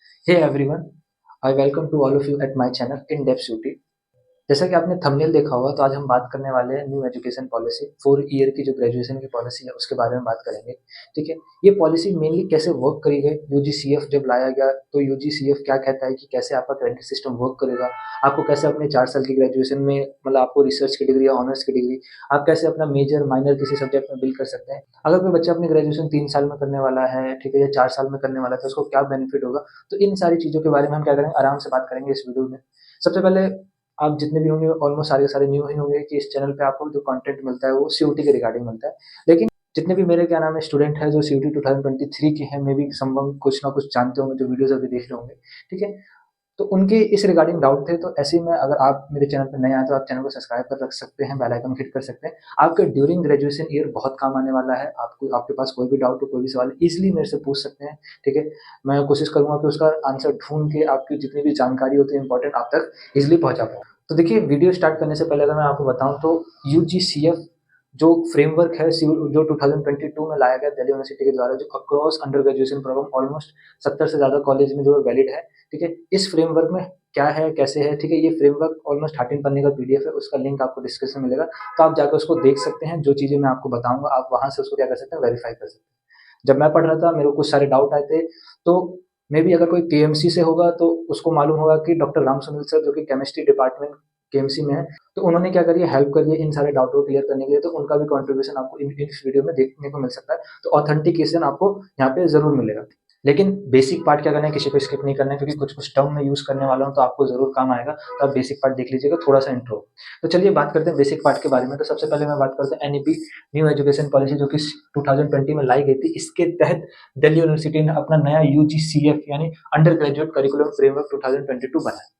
Hey everyone, I welcome to all of you at my channel In Depth UT। जैसा कि आपने thumbnail देखा होगा तो आज हम बात करने वाले हैं न्यू एजुकेशन पॉलिसी 4 ईयर की जो ग्रेजुएशन की पॉलिसी है उसके बारे में बात करेंगे। ठीक है, ये पॉलिसी मेनली कैसे वर्क करी है, यूजीसीएफ जब लाया गया तो यूजीसीएफ क्या कहता है कि कैसे आपका क्रेडिट सिस्टम वर्क करेगा, आपको कैसे अपने 4 साल की ग्रेजुएशन में मतलब आपको रिसर्च की डिग्री या ऑनर्स की डिग्री आप कैसे अपना मेजर माइनर किसी सब्जेक्ट में बिल्ड कर सकते हैं। अगर कोई बच्चा अपनी ग्रेजुएशन 3 साल में करने वाला है, ठीक है, या 4 साल में करने वाला है तो उसको क्या बेनिफिट होगा। तो इन सारी चीज़ों के बारे में हम क्या करेंगे, आराम से बात करेंगे इस वीडियो में। सबसे पहले आप जितने भी होंगे ऑलमोस्ट सारे के सारे न्यू ही होंगे कि इस चैनल पे आपको जो कंटेंट मिलता है वो सीयूटी के रिगार्डिंग मिलता है। लेकिन जितने भी मेरे क्या नाम है स्टूडेंट हैं जो सीयूटी 2023 के हैं, मे बी संभव कुछ ना कुछ जानते होंगे जो वीडियोस अभी देख रहे होंगे। ठीक है, तो उनके इस रिगार्डिंग डाउट थे, तो ऐसे ही में अगर आप मेरे चैनल पर नए आए तो आप चैनल को सब्सक्राइब कर रख सकते हैं, बेल आइकन हिट कर सकते हैं। आपके ड्यूरिंग ग्रेजुएशन ईयर बहुत काम आने वाला है। आपको आपके पास कोई भी डाउट हो, कोई भी सवाल इजीली मेरे से पूछ सकते हैं। ठीक है, मैं कोशिश करूंगा कि उसका आंसर ढूंढ के आपकी जितनी भी जानकारी होती है इंपॉर्टेंट आप तक इजीली पहुंचा पाऊँ। तो देखिए, वीडियो स्टार्ट करने से पहले अगर मैं आपको बताऊं तो यूजीसीएफ जो फ्रेमवर्क है जो 2022 में लाया गया दिल्ली यूनिवर्सिटी के द्वारा, जो across under graduation program almost 70 से ज़्यादा कॉलेज में जो वैलिड है। ठीक है, इस फ्रेमवर्क में क्या है, कैसे है, ठीक है, ये फ्रेमवर्क ऑलमोस्ट 13 पन्ने का पीडीएफ है, उसका लिंक आपको डिस्क्रिप्शन में मिलेगा, तो आप जाकर उसको देख सकते हैं। जो चीज़ें मैं आपको बताऊंगा आप वहां से उसको क्या कर सकते हैं, वेरीफाई कर सकते हैं। जब मैं पढ़ रहा था मेरे को कुछ सारे डाउट आए थे, तो मे भी अगर कोई केएमसी से होगा तो उसको मालूम होगा कि डॉक्टर राम सुनील सर जो कि केमिस्ट्री डिपार्टमेंट केएमसी में है, तो उन्होंने क्या करिए हेल्प करिए इन सारे डाउट को क्लियर करने के लिए, तो उनका भी कंट्रीब्यूशन आपको इस वीडियो में देखने को मिल सकता है। तो ऑथेंटिकेशन आपको यहाँ पे जरूर मिलेगा। लेकिन बेसिक पार्ट क्या करना है, किसी को स्किप नहीं करना है, क्योंकि कुछ कुछ टर्म में यूज करने वाला हूँ तो आपको जरूर काम आएगा। तो आप बेसिक पार्ट देख लीजिएगा, थोड़ा सा इंट्रो। तो चलिए बात करते हैं बेसिक पार्ट के बारे में। तो सबसे पहले मैं बात करते हैं एनईपी न्यू एजुकेशन पॉलिसी जो कि 2020 में लाई गई थी। इसके तहत दिल्ली यूनिवर्सिटी ने अपना नया यूजीसीएफ यानी अंडर ग्रेजुएट करिकुलम फ्रेमवर्क 2022 बनाया।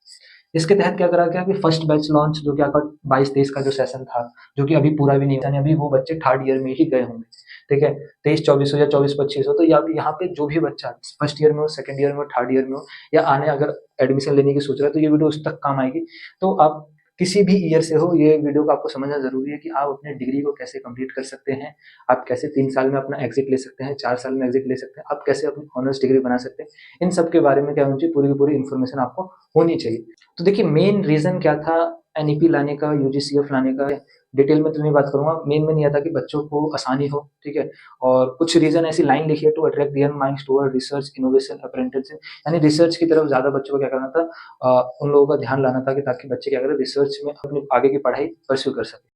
इसके तहत क्या करा गया कि फर्स्ट बैच लॉन्च जो कि आपका 22-23 का जो सेशन था, जो कि अभी पूरा भी नहीं हुआ, अभी वो बच्चे थर्ड ईयर में ही गए होंगे। ठीक है, 23-24 हो या 24-25 हो, तो यहाँ पे जो भी बच्चा फर्स्ट ईयर में हो, सेकंड ईयर में हो, थर्ड ईयर में हो, या आने अगर एडमिशन लेने की सोच रहा है तो ये वीडियो उस तक काम आएगी। तो आप किसी भी ईयर से हो, ये वीडियो को आपको समझना जरूरी है कि आप अपने डिग्री को कैसे कंप्लीट कर सकते हैं, आप कैसे 3 साल में अपना एग्जिट ले सकते हैं, 4 साल में एग्जिट ले सकते हैं, आप कैसे अपनी ऑनर्स डिग्री बना सकते हैं। इन सब के बारे में क्या होनी चाहिए, पूरी की पूरी इन्फॉर्मेशन आपको होनी चाहिए। तो देखिए, मेन रीजन क्या था एनईपी लाने का, यूजीसीएफ लाने का, डिटेल में तो नहीं बात करूंगा। मेन ये था कि बच्चों को आसानी हो। ठीक है, और कुछ रीजन ऐसी लाइन लिखी है, to attract young minds toward research innovation apprenticeship, यानी रिसर्च की तरफ ज्यादा बच्चों को क्या करना था, उन लोगों का ध्यान लाना था कि ताकि बच्चे क्या करें, रिसर्च में अपनी आगे की पढ़ाई परस्यू कर सके।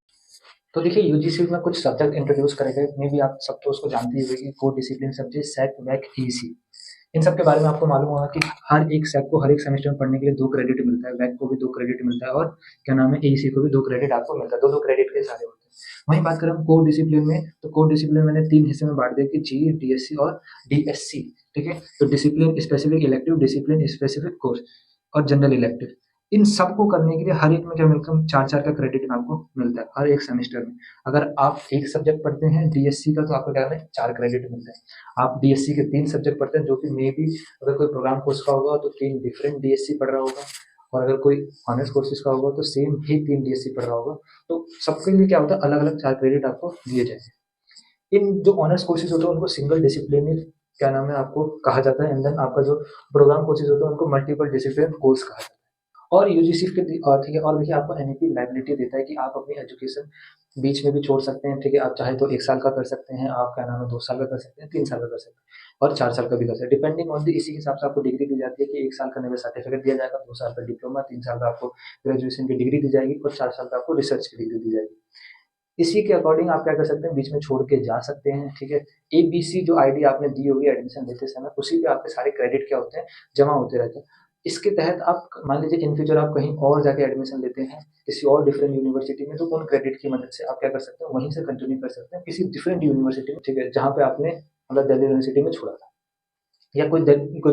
तो देखिए, यूजीसी में कुछ सब्जेक्ट इंट्रोड्यूस करेंगे, मे भी आप सब तो उसको जानते ही होंगे, core discipline subject SEC VAC EC. इन सब के बारे में आपको मालूम होगा कि हर एक सैक को हर एक सेमेस्टर में पढ़ने के लिए 2 क्रेडिट मिलता है, वैक को भी 2 क्रेडिट मिलता है, और क्या नाम है एईसी को भी 2 क्रेडिट आपको मिलता है। दो दो क्रेडिट के सारे होते हैं। वहीं बात करें हम कोर डिसिप्लिन में, तो कोर डिसिप्लिन मैंने 3 हिस्से में बांट दिया कि जी, डीएससी और डीएससी। ठीक है, तो discipline specific elective, discipline specific course और जनरल इलेक्टिव। इन सबको करने के लिए हर एक में क्या मिलता है, 4-4 का क्रेडिट आपको मिलता है हर एक सेमेस्टर में। अगर आप एक सब्जेक्ट पढ़ते हैं डीएससी का तो आपको क्या है, 4 क्रेडिट मिलता है। आप डीएससी के 3 सब्जेक्ट पढ़ते हैं, जो कि मे भी अगर कोई प्रोग्राम कोर्स का होगा तो 3 डिफरेंट डीएससी पढ़ रहा होगा, और अगर कोई ऑनर्स कोर्सेज का होगा तो सेम ही 3 डीएससी पढ़ रहा होगा। तो सबके लिए क्या होता है, अलग अलग 4 क्रेडिट आपको दिए जाएंगे। इन जो ऑनर्स कोर्सेज होते हैं उनको सिंगल डिसिप्लिन क्या नाम है आपको कहा जाता है, एंड देन आपका जो प्रोग्राम कोर्सेज होते हैं उनको मल्टीपल डिसिप्लिन कोर्स कहा जाता है। और यूजीसी के ठीक है, और देखिए आपको एनईपी लाइबिलिटी देता है कि आप अपनी एजुकेशन बीच में भी छोड़ सकते हैं। ठीक है, आप चाहे तो 1 साल का कर सकते हैं, आप क्या नाम है 2 साल का कर सकते हैं, 3 साल का कर सकते हैं, और 4 साल का भी कर सकते हैं, डिपेंडिंग ऑन दी। इसी के हिसाब से आपको डिग्री दी जाती है कि 1 साल का नया सर्टिफिकेट दिया जाएगा, 2 साल का डिप्लोमा, 3 साल का आपको ग्रेजुएशन की डिग्री दी जाएगी, और 4 साल का आपको रिसर्च की डिग्री दी जाएगी। इसी के अकॉर्डिंग आप क्या कर सकते हैं, बीच में छोड़ के जा सकते हैं। ठीक है, एबीसी जो आईडी आपने दी होगी एडमिशन लेते समय, उसी पे आपके सारे क्रेडिट क्या होते हैं, जमा होते रहते हैं। इसके तहत आप मान लीजिए इन फ्यूचर आप कहीं और जाके एडमिशन लेते हैं किसी और डिफरेंट यूनिवर्सिटी में, तो उन क्रेडिट की मदद से आप क्या कर सकते हैं, वहीं से कंटिन्यू कर सकते हैं किसी डिफरेंट यूनिवर्सिटी में। ठीक है, जहाँ पे आपने मतलब दिल्ली यूनिवर्सिटी में छोड़ा था, या कोई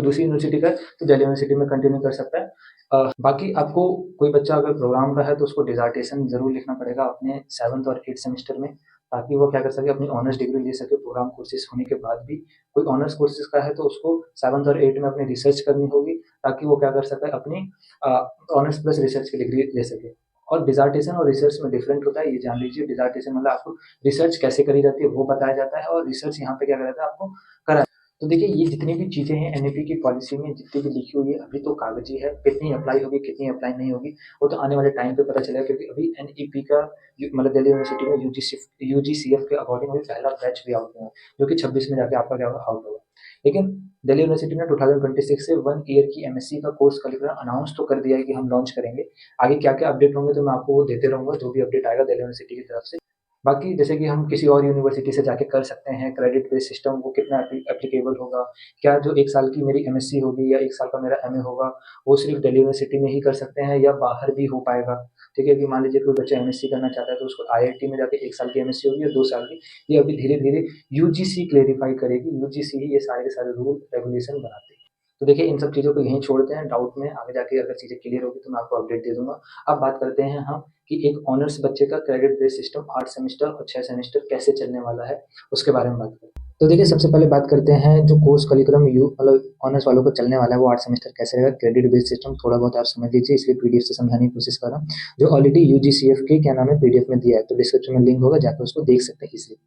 दूसरी यूनिवर्सिटी का है तो दिल्ली यूनिवर्सिटी में कंटिन्यू कर सकता है। बाकी आपको कोई बच्चा अगर प्रोग्राम का है तो उसको डिसर्टेशन जरूर लिखना पड़ेगा अपने 7th और 8th सेमेस्टर में, ताकि वो क्या कर सके, अपनी ऑनर्स डिग्री ले सके। प्रोग्राम कोर्सेज होने के बाद भी कोई ऑनर्स कोर्सेज का है तो उसको 7th और 8th में अपनी रिसर्च करनी होगी, ताकि वो क्या कर सके, अपनी ऑनर्स प्लस रिसर्च की डिग्री ले सके। और डिसर्टेशन और रिसर्च में डिफरेंट होता है, ये जान लीजिए। डिसर्टेशन मतलब आपको रिसर्च कैसे करी जाती है वो बताया जाता है, और रिसर्च यहाँ पे क्या कराता है, आपको करा तो देखिए ये जितनी भी चीज़ें हैं एनईपी की पॉलिसी में जितनी भी लिखी हुई है अभी तो कागजी है, कितनी अप्लाई होगी कितनी अप्लाई नहीं होगी वो तो आने वाले टाइम पे पता चलेगा, क्योंकि अभी एनईपी का मतलब दिल्ली यूनिवर्सिटी में यूजीसीएफ के अकॉर्डिंग अभी पहला बैच भी आउट हुआ है, जो कि 26 में जाके आपका क्या होगा आउट होगा। लेकिन दिल्ली यूनिवर्सिटी ने 2026 से 1 ईयर की एमएससी का कोर्स करिकुलम अनाउंस तो कर दिया है कि हम लॉन्च करेंगे। आगे क्या-क्या अपडेट होंगे तो मैं आपको वो देते रहूँगा, जो भी अपडेट आएगा दिल्ली यूनिवर्सिटी की तरफ से। बाकी जैसे कि हम किसी और यूनिवर्सिटी से जाके कर सकते हैं, क्रेडिट बेस्ड सिस्टम वो कितना एप्लीकेबल होगा, क्या जो 1 साल की मेरी एमएससी होगी या 1 साल का मेरा एमए होगा, वो सिर्फ़ दिल्ली यूनिवर्सिटी में ही कर सकते हैं या बाहर भी हो पाएगा? ठीक है, कि मान लीजिए कोई बच्चा एमएससी करना चाहता है तो उसको आईआईटी में जाके 1 साल की एमएससी होगी या 2 साल की, ये अभी धीरे-धीरे यूजीसी क्लेरिफ़ाई करेगी, यूजीसी ही ये सारे के सारे रूल रेगुलेशन बनाती है। तो देखिए इन सब चीज़ों को यहीं छोड़ते हैं, डाउट में आगे जाके अगर चीज़ें क्लियर होगी तो मैं आपको अपडेट दे दूँगा। अब बात करते हैं हम कि एक ऑनर्स बच्चे का क्रेडिट बेस्ड सिस्टम 8 सेमेस्टर और 6 सेमेस्टर कैसे चलने वाला है, उसके बारे में बात करते हैं। तो देखिए सबसे पहले बात करते हैं जो कोर्स करिकुलम यू मतलब ऑनर्स वालों को चलने वाला है वो 8 सेमेस्टर कैसे रहेगा, क्रेडिट बेस्ड सिस्टम थोड़ा बहुत आप समझ लीजिए, इसलिए पीडीएफ से समझाने की कोशिश कर रहा हूँ। जो ऑलरेडी यूजीसीएफ के क्या नाम है पीडीएफ में दिया है, तो डिस्क्रिप्शन में लिंक होगा, जाकर उसको देख सकते हैं इजीली।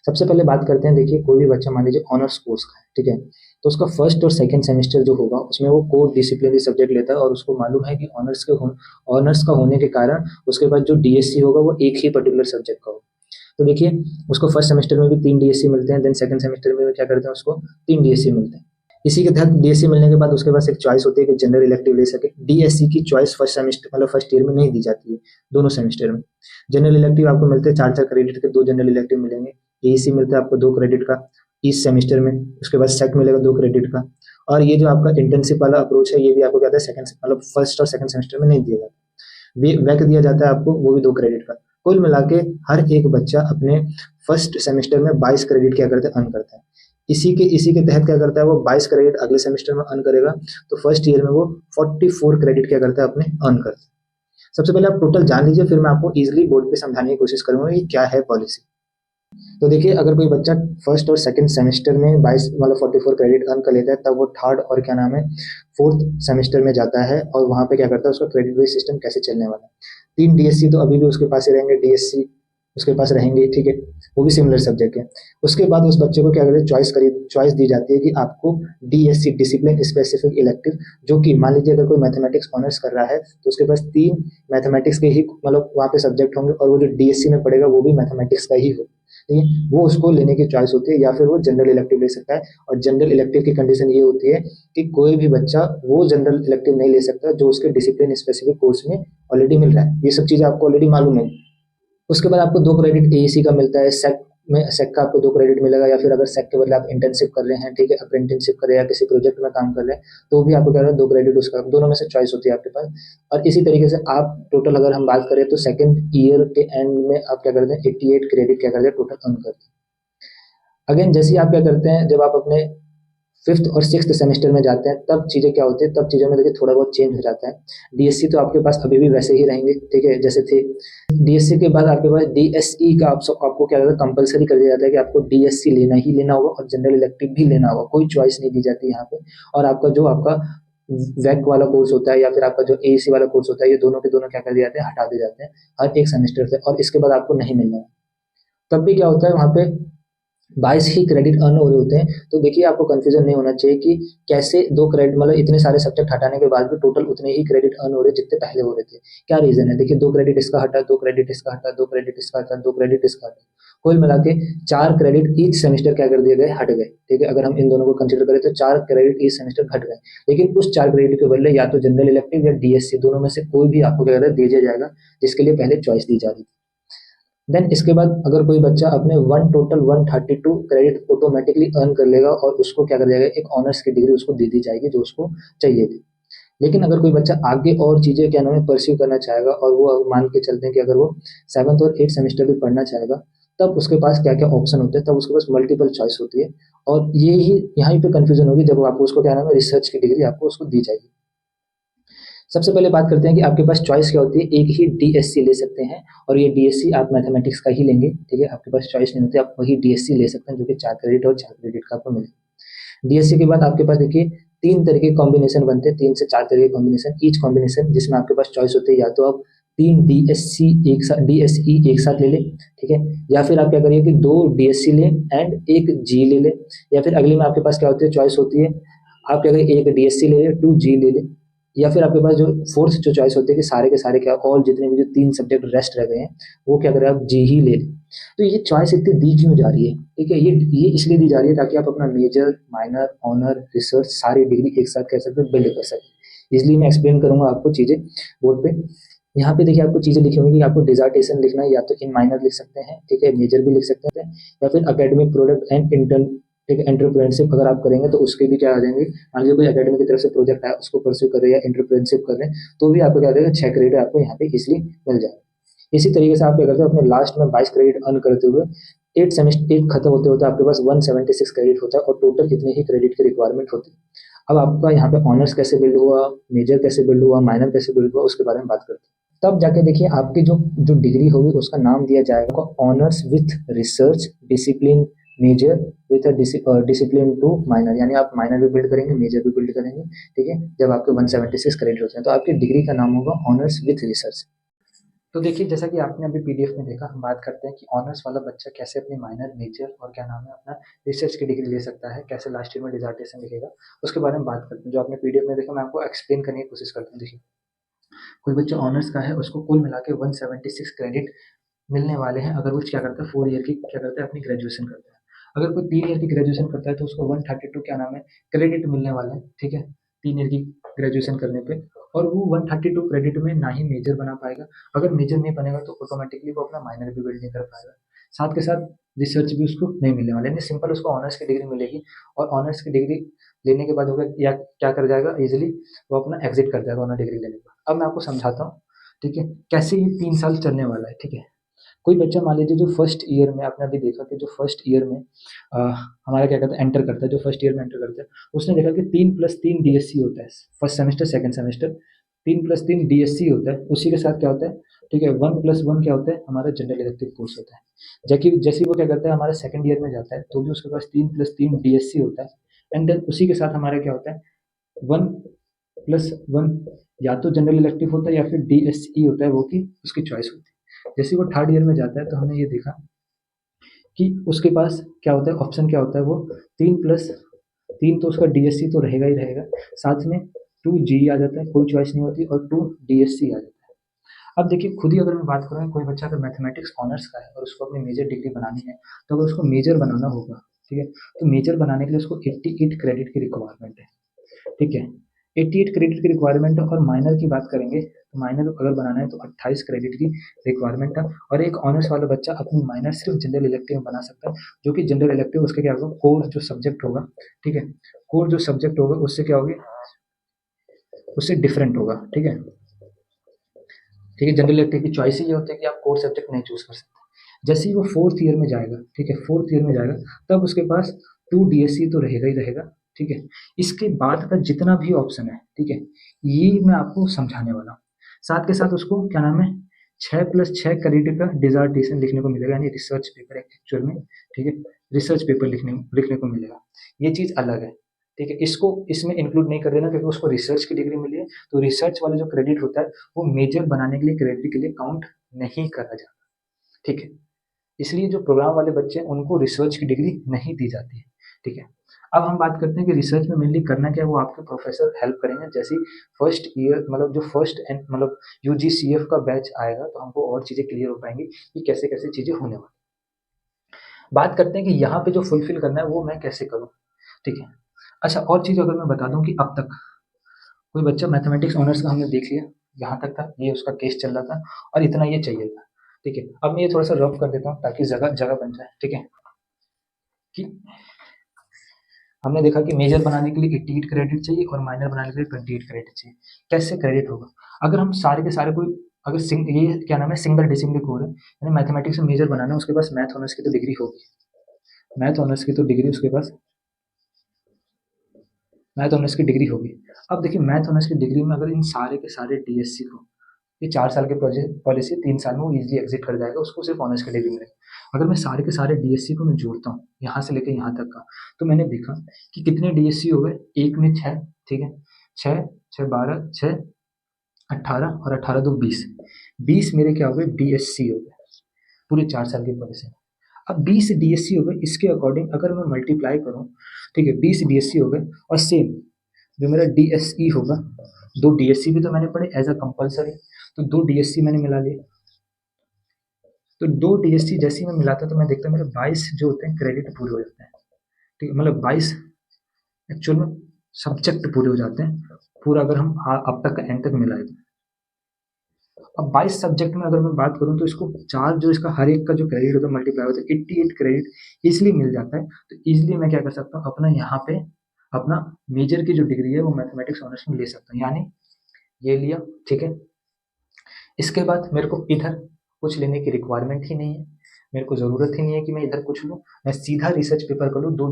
सबसे पहले बात करते हैं, देखिए कोई भी बच्चा मान लीजिए ऑनर्स कोर्स का है, ठीक है, तो उसका फर्स्ट और सेकंड सेमेस्टर जो होगा उसमें वो कोर डिसिप्लिनरी सब्जेक्ट लेता है और उसको मालूम है कि ऑनर्स का होने के कारण उसके बाद जो डीएससी होगा वो एक ही पर्टिकुलर सब्जेक्ट का होगा। तो देखिए उसको फर्स्ट सेमेस्टर में भी 3 डीएससी मिलते हैं, देन सेकंड सेमेस्टर में भी क्या करते हैं उसको 3 डीएससी मिलते हैं। इसी के तहत डीएससी मिलने के बाद उसके पास एक चॉइस होती है कि जनरल इलेक्टिव ले सके। डीएससी की चॉइस फर्स्ट सेमेस्टर मतलब फर्स्ट ईयर में नहीं दी जाती है, दोनों सेमेस्टर में। जनरल इलेक्टिव आपको मिलते हैं 4-4 क्रेडिट के, 2 जनरल इलेक्टिव मिलेंगे। एईसी मिलता है आपको 2 क्रेडिट का इस सेमेस्टर में, उसके बाद सेक मिलेगा 2 क्रेडिट का। और ये जो आपका इंटर्नशिप वाला अप्रोच है ये भी आपको क्या होता है सेकंड मतलब फर्स्ट और सेकंड सेमेस्टर में नहीं दिया जाता। वैक दिया जाता है आपको, वो भी 2 क्रेडिट का। कुल मिला के हर एक बच्चा अपने फर्स्ट सेमेस्टर में 22 क्रेडिट क्या करता है अर्न करता है। इसी के तहत क्या करता है वो 22 क्रेडिट अगले सेमेस्टर में अर्न करेगा, तो फर्स्ट ईयर में वो 44 क्रेडिट क्या करता है अपने अर्न करता है। सबसे पहले आप टोटल जान लीजिए, फिर मैं आपको इजीली बोर्ड पे समझाने की कोशिश करूंगा कि क्या है पॉलिसी। तो देखिए अगर कोई बच्चा फर्स्ट और सेकंड सेमेस्टर में 22 मतलब 44 क्रेडिट अर्न कर लेता है, तब वो थर्ड और क्या नाम है फोर्थ सेमेस्टर में जाता है और वहां पे क्या करता है उसका क्रेडिट बेस्ड सिस्टम कैसे चलने वाला है। 3 डीएससी तो अभी भी उसके पास ही रहेंगे, डीएससी उसके पास रहेंगे, ठीक है, वो भी सिमिलर सब्जेक्ट है। उसके बाद उस बच्चे को क्या करते हैं चॉइस दी जाती है कि आपको डीएससी डिसिप्लिन स्पेसिफिक इलेक्टिव, जो कि मान लीजिए अगर कोई मैथमेटिक्स ऑनर्स कर रहा है तो उसके पास 3 मैथमेटिक्स के ही मतलब वहाँ पे सब्जेक्ट होंगे और वो जो डीएससी में पढ़ेगा वो भी मैथमेटिक्स का ही हो, ठीक है, वो उसको लेने की चॉइस होती है, या फिर वो जनरल इलेक्टिव ले सकता है। और जनरल इलेक्टिव की कंडीशन ये होती है कि कोई भी बच्चा वो जनरल इलेक्टिव नहीं ले सकता जो उसके डिसिप्लिन स्पेसिफिक कोर्स में ऑलरेडी मिल रहा है। ये सब चीजें आपको ऑलरेडी मालूम है। उसके बाद आपको 2 क्रेडिट एईसी का मिलता है, सेक का आपको 2 क्रेडिट मिलेगा, या फिर अगर सेक के बदले आप इंटर्नशिप कर रहे हैं, ठीक है, अप्रेंटिसशिप कर रहे हैं या किसी प्रोजेक्ट में काम कर रहे हैं तो भी आपको क्या है 2 क्रेडिट उसका, दोनों में से चॉइस होती है आपके पास। और इसी तरीके से आप टोटल अगर हम बात करें तो सेकंड ईयर के एंड में आप क्या करते हैं 88 क्रेडिट क्या करते हैं टोटल अर्न करते हैं। अगेन जैसे ही आप क्या करते हैं जब आप अपने फिफ्थ और सिक्स्थ सेमेस्टर में जाते हैं तब चीज़ें क्या होती है, तब चीज़ों में देखिए थोड़ा बहुत चेंज हो जाता है। डीएससी तो आपके पास अभी भी वैसे ही रहेंगे, ठीक है, जैसे थे। डीएससी के बाद आपके पास डीएसई का आपको क्या होता है कंपलसरी कर दिया जाता है कि आपको डीएससी लेना ही लेना होगा और जनरल इलेक्टिव भी लेना होगा, कोई चॉइस नहीं दी जाती यहाँ पे। और आपका जो आपका वैक वाला कोर्स होता है या फिर आपका जो एएसी वाला कोर्स होता है ये दोनों के दोनों क्या कर दिए जाते हैं हटा दिए जाते हैं हर एक सेमेस्टर से, और इसके बाद आपको नहीं मिलना है। तब भी क्या होता है वहाँ पे 22 ही क्रेडिट अर्न हो रहे होते हैं। तो देखिए आपको कंफ्यूजन नहीं होना चाहिए कि कैसे 2 क्रेडिट मतलब इतने सारे सब्जेक्ट हटाने के बाद भी टोटल उतने ही क्रेडिट अर्न हो रहे जितने पहले हो रहे थे। क्या रीजन है, देखिए 2 क्रेडिट इसका हटा, 2 क्रेडिट इसका हटा, 2 क्रेडिट इसका हटा, 2 क्रेडिट इसका हटा, कुल मिला के 4 क्रेडिट ईच सेमेस्टर क्या कर दिए गए हट गए, ठीक है। अगर हम इन दोनों को कंसिडर करें तो 4 क्रेडिट ईच सेमेस्टर घट गए, लेकिन उस 4 क्रेडिट के बदले या तो जनरल इलेक्टिव या डीएससी दोनों में से कोई भी आपको क्या दिया जाएगा जिसके लिए पहले चॉइस दी जा रही थी। देन इसके बाद अगर कोई बच्चा अपने टोटल 132 क्रेडिट ऑटोमेटिकली अर्न कर लेगा और उसको क्या कर जाएगा एक ऑनर्स की डिग्री उसको दे दी जाएगी जो उसको चाहिए थी। लेकिन अगर कोई बच्चा आगे और चीज़ें क्या नाम है परस्यू करना चाहेगा और वो मान के चलते हैं कि अगर वो 7th और 8th सेमेस्टर भी पढ़ना चाहेगा तब उसके पास क्या क्या ऑप्शन होते हैं, तब उसके पास मल्टीपल चॉइस होती है। और ये ही यहाँ पे कंफ्यूजन होगी जब आपको उसको क्या नाम है रिसर्च की डिग्री आपको उसको दी जाएगी। सबसे पहले बात करते हैं कि आपके पास चॉइस क्या होती है, एक ही डीएससी ले सकते हैं और ये डीएससी आप मैथमेटिक्स का ही लेंगे, ठीक है, आपके पास चॉइस नहीं होती, आप वही डीएससी ले सकते हैं जो कि 4 क्रेडिट और 4 क्रेडिट का आपको मिले। डीएससी के बाद आपके पास देखिए 3 तरह के कॉम्बिनेशन बनते हैं, 3 से 4 तरह के कॉम्बिनेशन ईच कॉम्बिनेशन, जिसमें आपके पास चॉइस होती है या तो आप 3 डीएससी एक साथ, डीएसई एक साथ ले ले, ठीक है। या फिर आप क्या करिए कि 2 डीएससी ले एंड एक जी ले ले, या फिर अगले में आपके पास क्या होती है, चॉइस होती है, आप क्या करिए एक डीएससी ले ले, 2 जी ले ले, या फिर आपके पास जो फोर्थ जो चॉइस होती है कि सारे के सारे क्या, ऑल जितने भी जो 3 सब्जेक्ट रेस्ट रह गए हैं वो क्या करें, आप जी ही ले लें। तो ये चॉइस इतनी दी क्यों जा रही है, ठीक है, ये इसलिए दी जा रही है ताकि आप अपना मेजर, माइनर, ऑनर, रिसर्च सारी डिग्री एक साथ कह सकते हैं बिल्ड कर सकें। इसलिए मैं एक्सप्लेन करूंगा आपको चीज़ें बोर्ड पे। यहाँ पे देखिए आपको चीज़ें लिखी होंगी कि आपको डिसर्टेशन लिखना है, या तो इन माइनर लिख सकते हैं, ठीक है, मेजर भी लिख सकते हैं, या फिर एकेडमिक प्रोडक्ट एंड इंटर्न, ठीक है, एंटरप्रेन्योरशिप अगर आप करेंगे तो उसके भी क्या आ जाएंगे। मान लीजिए कोई एकेडमी की तरफ से प्रोजेक्ट आया, उसको परस्यू कर रहे हैं या एंटरप्रेन्योरशिप कर रहे हैं, तो भी आपको क्या आ जाएगा, 6 क्रेडिट आपको यहाँ पे इसलिए मिल जाएगा। इसी तरीके से आप क्या करते हो, अपने लास्ट में 22 क्रेडिट अर्न करते हुए 8 खत्म होते होते आपके पास 176 क्रेडिट होता है, और टोटल इतने ही क्रेडिट की रिक्वायरमेंट होती है। अब आपका यहाँ पे ऑनर्स कैसे बिल्ड हुआ, मेजर कैसे बिल्ड हुआ, माइनर कैसे बिल्ड हुआ, उसके बारे में बात करते हैं। तब जाके देखिए आपकी जो जो डिग्री होगी उसका नाम दिया जाएगा honours with research discipline major with discipline two minor, यानी आप माइनर भी बिल्ड करेंगे, मेजर भी बिल्ड करेंगे, ठीक है, जब आपके 176 क्रेडिट होते हैं तो आपकी डिग्री का नाम होगा ऑनर्स विथ रिसर्च। तो देखिए जैसा कि आपने अभी पीडीएफ में देखा, हम बात करते हैं कि ऑनर्स वाला बच्चा कैसे अपनी माइनर, मेजर और क्या नाम है अपना रिसर्च की डिग्री ले सकता है, कैसे लास्ट ईयर में डिसर्टेशन लिखेगा, उसके बारे में बात करते हैं। जो आपने पीडीएफ में देखा मैं आपको एक्सप्लेन करने की कोशिश करता हूँ। देखिए कोई बच्चा ऑनर्स का है, उसको कुल मिला के 176 क्रेडिट मिलने वाले हैं अगर वो क्या करता है, 4 ईयर की क्या करता है, अपनी ग्रेजुएशन करता है। अगर कोई 3 ईयर की ग्रेजुएशन करता है तो उसको 132 क्या नाम है, क्रेडिट मिलने वाले हैं, ठीक है, 3 ईयर की ग्रेजुएशन करने पे। और वो 132 क्रेडिट में ना ही मेजर बना पाएगा, अगर मेजर नहीं बनेगा तो ऑटोमेटिकली वो अपना माइनर भी बिल्ड नहीं कर पाएगा, साथ के साथ रिसर्च भी उसको नहीं मिलने वाला, यानी सिंपल उसको ऑनर्स की डिग्री मिलेगी। और ऑनर्स की डिग्री लेने के बाद होगा या क्या कर जाएगा, इजिली वो अपना एग्जिट कर जाएगा ऑनर डिग्री लेने के बाद। अब मैं आपको समझाता हूँ, ठीक है, कैसे ये 3 साल चलने वाला है, ठीक है। कोई बच्चा मान लीजिए जो फर्स्ट ईयर में, आपने अभी देखा कि जो फर्स्ट ईयर में अ, हमारा क्या कहता है, एंटर करता है, जो फर्स्ट ईयर में एंटर करता है, उसने देखा कि 3+3 डीएससी होता है, first semester second semester 3+3 DSC होता है, उसी के साथ क्या होता है, ठीक है, 1+1 क्या होता है, हमारा जनरल इलेक्टिव कोर्स होता है। जबकि जैसे ही वो क्या करता है, हमारा सेकंड ईयर में जाता है तो भी उसके पास 3+3 डीएससी होता है, एंड देन उसी के साथ हमारा क्या होता है, 1+1 या तो जनरल इलेक्टिव होता है या फिर डीएसई होता है, वो की उसकी चॉइस होती है। जैसे वो थर्ड ईयर में जाता है तो हमने ये देखा कि उसके पास क्या होता है, ऑप्शन क्या होता है, वो 3+3 तो उसका डीएससी तो रहेगा ही रहेगा, साथ में 2 जी आ जाता है, कोई चॉइस नहीं होती, और 2 डीएससी आ जाता है। अब देखिए खुद ही अगर मैं बात करूँ, कोई बच्चा अगर मैथमेटिक्स ऑनर्स का है और उसको अपनी मेजर डिग्री बनानी है, तो अगर उसको मेजर बनाना होगा, ठीक है, तो मेजर बनाने के लिए उसको 88 क्रेडिट की रिक्वायरमेंट है, ठीक है, 88 क्रेडिट की रिक्वायरमेंट है। और माइनर की बात करेंगे तो माइनर अगर बनाना है तो 28 क्रेडिट की रिक्वायरमेंट है। और एक ऑनर्स वाला बच्चा अपनी माइनर सिर्फ जनरल इलेक्टिव में बना सकता है, जो कि जनरल इलेक्टिव उसके क्या होगा, कोर जो सब्जेक्ट होगा, ठीक है, कोर जो सब्जेक्ट होगा उससे क्या होगी, उससे डिफरेंट होगा, ठीक है, ठीक है। जनरल इलेक्टिव की चॉइस ही ये होती है कि आप कोर सब्जेक्ट नहीं चूज कर सकते। जैसे ही वो फोर्थ ईयर में जाएगा, ठीक है, फोर्थ ईयर में जाएगा तब उसके पास 2 डीएससी तो रहेगा ही रहेगा, ठीक है। इसके बाद का जितना भी ऑप्शन है, ठीक है, ये मैं आपको समझाने वाला हूँ। साथ के साथ उसको क्या नाम है, 6+6 क्रेडिट का डिसर्टेशन लिखने को मिलेगा, यानी रिसर्च पेपर एक्चुअल में, ठीक है, रिसर्च पेपर लिखने को मिलेगा। ये चीज़ अलग है, ठीक है, इसको इसमें इंक्लूड नहीं कर देना क्योंकि उसको रिसर्च की डिग्री मिली है, तो रिसर्च वाला जो क्रेडिट होता है वो मेजर बनाने के लिए क्रेडिट के लिए काउंट नहीं करा जाता, ठीक है। इसलिए जो प्रोग्राम वाले बच्चे हैं उनको रिसर्च की डिग्री नहीं दी जाती है, ठीक है। अब हम बात करते हैं कि रिसर्च में मेनली करना क्या है, वो आपके प्रोफेसर हेल्प करेंगे। जैसे फर्स्ट ईयर मतलब जो फर्स्ट एंड मतलब यूजीसीएफ का बैच आएगा तो हमको और चीज़ें क्लियर हो पाएंगी कि कैसे कैसे चीज़ें होने वाली। बात करते हैं कि यहाँ पे जो फुलफिल करना है वो मैं कैसे करूँ, ठीक है। अच्छा और चीज़ अगर मैं बता दूँ कि अब तक कोई बच्चा मैथमेटिक्स ऑनर्स का हमने देख लिया, यहाँ तक था, ये उसका केस चल रहा था और इतना ये चाहिए था, ठीक है। अब मैं ये थोड़ा सा रफ कर देता हूँ ताकि जगह जगह बन जाए, ठीक है, कि हमने देखा कि मेजर बनाने के लिए 88 क्रेडिट चाहिए और माइनर बनाने के लिए 28 क्रेडिट चाहिए। कैसे क्रेडिट होगा, अगर हम सारे के सारे कोई अगर ये क्या नाम है, सिंगल डिसिप्लिन कोर है, यानी मैथमेटिक्स में मेजर बनाना है, उसके पास मैथ ऑनर्स की तो डिग्री होगी, मैथ ऑनर्स की तो डिग्री उसके पास मैथ ऑनर्स की डिग्री होगी। अब देखिए मैथ ऑनर्स की डिग्री में अगर इन सारे के सारे डीएससी को, ये 4 साल के प्रोजेक्ट पॉलिसी 3 साल में वो इजीली एग्जिट कर जाएगा, उसको सिर्फ ऑनर्स की डिग्री मिलेगी। अगर मैं सारे के सारे डीएससी को मैं जोड़ता हूँ यहाँ से लेकर यहाँ तक का, तो मैंने देखा कि कितने डीएससी हो गए, एक में 6, ठीक है, 6 6 12 6 18 और 18 दो 20, 20 मेरे क्या हो गए DSC हो गए, पूरे 4 साल की पॉलिसी में। अब 20 DSC हो गए, इसके अकॉर्डिंग अगर मैं मल्टीप्लाई करूँ, ठीक है, 20 DSC हो गए और सेम जो मेरा DSE होगा, 2 DSC भी तो मैंने पढ़े एज अ कंपल्सरी, तो 2 DSC मैंने मिला लिए। तो 2 DSC जैसे ही मैं मिलाता तो मैं देखता मेरे 22 जो होते हैं क्रेडिट पूरे हो जाते हैं, ठीक है, मतलब 22 एक्चुअल में सब्जेक्ट पूरे हो जाते हैं पूरा, अगर हम अब तक का एंड तक मिलाए तो। अब 22 सब्जेक्ट में अगर मैं बात करूं तो इसको चार जो इसका हर एक का जो क्रेडिट होता है मल्टीप्लाई होता है, 88 क्रेडिट इजिली मिल जाता है। तो इजिली मैं क्या कर सकता हूँ, अपना यहाँ पे अपना मेजर की जो डिग्री है वो मैथमेटिक्स ऑनर्स में ले सकता हूँ, यानी ये लिया, ठीक है। इसके बाद मेरे को इधर कुछ लेने की रिक्वायरमेंट ही नहीं है, मेरे को ज़रूरत ही नहीं है कि मैं इधर कुछ लूँ, मैं सीधा रिसर्च पेपर कर लूँ, 2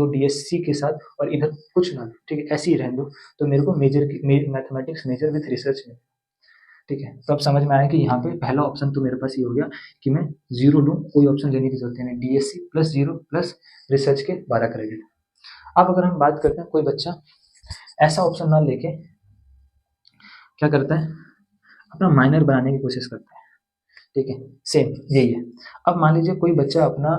DSC के साथ, और इधर कुछ ना लूँ, ठीक है, ऐसे ही रहने दो। तो मेरे को मैथमेटिक्स मेजर विथ रिसर्च में, ठीक है। तो अब समझ में आया कि यहाँ पे पहला ऑप्शन तो मेरे पास ये हो गया कि मैं 0 लूँ, कोई ऑप्शन लेने की जरूरत नहीं, DSC प्लस 0 प्लस रिसर्च के 12 क्रेडिट। अब अगर हम बात करते हैं कोई बच्चा ऐसा ऑप्शन ना लेके क्या करता है, अपना माइनर बनाने की कोशिश करता है, ठीक है, सेम यही है। अब मान लीजिए कोई बच्चा अपना,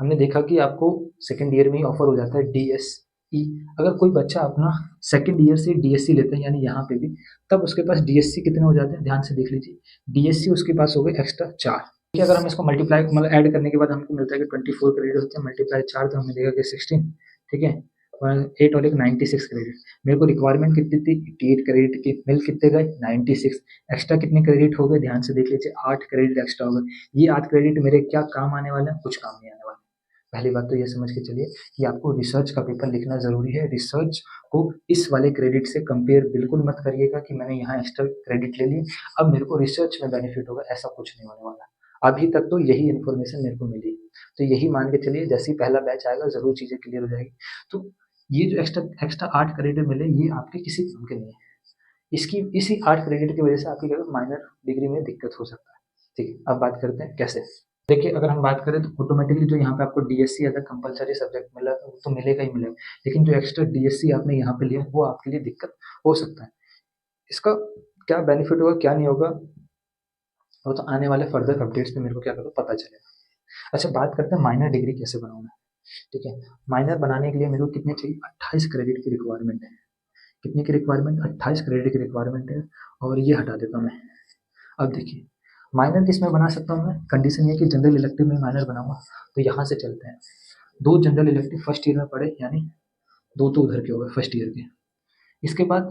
हमने देखा कि आपको सेकेंड ईयर में ही ऑफर हो जाता है DSE, अगर कोई बच्चा अपना सेकेंड ईयर से DSC लेता है, यानी यहाँ पे भी, तब उसके पास DSC कितने हो जाते हैं, ध्यान से देख लीजिए, DSC उसके पास हो गए एक्स्ट्रा 4, ठीक है। अगर हम इसको मल्टीप्लाई मतलब ऐड करने के बाद हमको मिलता है कि 24 क्रेडिट होते हैं, मल्टीप्लाई 4 तो हमने देखा कि 16, ठीक है, और 8 और एक 96 क्रेडिट। मेरे को रिक्वायरमेंट कितनी थी, 88 क्रेडिट की, मिल कितने गए 96, एक्स्ट्रा कितने क्रेडिट हो गए, ध्यान से देख लीजिए 8 क्रेडिट एक्स्ट्रा हो गए। ये 8 क्रेडिट मेरे क्या काम आने वाले हैं, कुछ काम नहीं आने वाले। पहली बात तो ये समझ के चलिए कि आपको रिसर्च का पेपर लिखना ज़रूरी है, रिसर्च को इस वाले क्रेडिट से कंपेयर बिल्कुल मत करिएगा कि मैंने यहाँ एक्स्ट्रा क्रेडिट ले लिए अब मेरे को रिसर्च में बेनिफिट होगा, ऐसा कुछ नहीं होने वाला। अभी तक तो यही इन्फॉर्मेशन मेरे को मिली, तो यही मान के चलिए जैसे ही पहला बैच आएगा ज़रूर चीज़ें क्लियर हो जाएगी। तो ये जो एक्स्ट्रा एक्स्ट्रा 8 क्रेडिट मिले ये आपके किसी काम के नहीं है, इसकी इसी 8 क्रेडिट की वजह से आपकी माइनर डिग्री में दिक्कत हो सकता है, ठीक है। अब बात करते हैं कैसे। देखिए अगर हम बात करें तो ऑटोमेटिकली जो यहाँ पे आपको DSC as a compulsory subject मिला था वो तो मिलेगा ही मिलेगा, लेकिन जो एक्स्ट्रा DSC आपने यहाँ पे लिया वो आपके लिए दिक्कत हो सकता है। इसका क्या बेनिफिट होगा क्या नहीं होगा वो तो आने वाले फर्दर अपडेट्स में मेरे को क्या करो पता चलेगा। अच्छा बात करते हैं माइनर डिग्री कैसे बनाऊंगा, ठीक है। माइनर बनाने के लिए मेरे को कितने चाहिए, 28 क्रेडिट की रिक्वायरमेंट है। कितने की रिक्वायरमेंट, 28 क्रेडिट की रिक्वायरमेंट है, और ये हटा देता हूँ मैं। अब देखिए माइनर किस में बना सकता हूँ मैं, कंडीशन ये कि जनरल इलेक्टिव में माइनर बनाऊंगा, तो यहाँ से चलते हैं। 2 जनरल इलेक्टिव फर्स्ट ईयर में पढ़े, यानी 2 तो उधर के हो गए फर्स्ट ईयर के। इसके बाद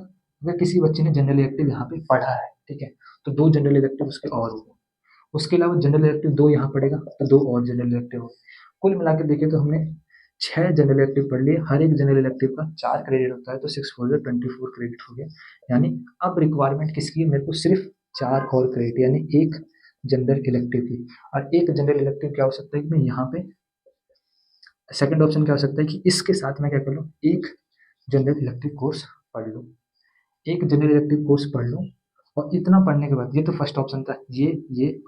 अगर किसी बच्चे ने जनरल इलेक्टिव यहाँ पे पढ़ा है, ठीक है, तो 2 जनरल इलेक्टिव उसके और हो गए। उसके अलावा जनरल इलेक्टिव 2 यहाँ पढ़ेगा तो 2 और जनरल इलेक्टिव हो गए। कुल मिला के देखिए तो हमने 6 जनरल इलेक्टिव पढ़ लिए, हर एक जनरल इलेक्टिव का 4 क्रेडिट होता है, तो 6 4 जा 24 क्रेडिट हो गया। यानी अब रिक्वायरमेंट किसकी है, मेरे को सिर्फ 4 और क्रेडिट, यानी एक जनरल इलेक्टिव की। और एक जनरल इलेक्टिव क्या हो सकता है कि मैं यहाँ पे सेकंड ऑप्शन क्या हो सकता है कि इसके साथ मैं क्या कर लूँ, एक जनरल इलेक्टिव कोर्स पढ़ लूँ, एक जनरल इलेक्टिव कोर्स पढ़ लूँ। और इतना पढ़ने के बाद ये तो फर्स्ट ऑप्शन था, ये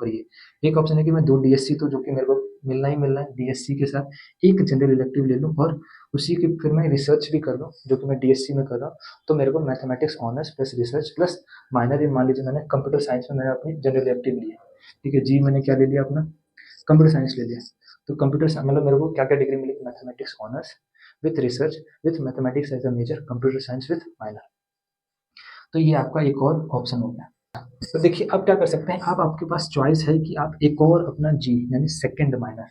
और ये एक ऑप्शन है कि मैं 2 DSC तो जो कि मेरे को मिलना ही मिलना है, DSC के साथ एक जनरल इलेक्टिव ले लूँ और उसी के फिर मैं रिसर्च भी कर लूँ जो कि मैं DSC में कर रहा हूँ। तो मेरे को mathematics honours plus research plus minor in, मान लीजिए मैंने कंप्यूटर साइंस में मैंने अपनी जनरल इलेक्टिव ली है, ठीक है जी, मैंने क्या ले लिया अपना कंप्यूटर साइंस ले लिया। तो कंप्यूटर मतलब मेरे को क्या क्या डिग्री मिली, mathematics honours with research with mathematics as a major, computer science with minor. तो ये आपका एक और ऑप्शन हो गया। तो देखिए अब क्या कर सकते हैं, अब आपके पास चॉइस है कि आप एक और अपना जी यानी सेकंड माइनर,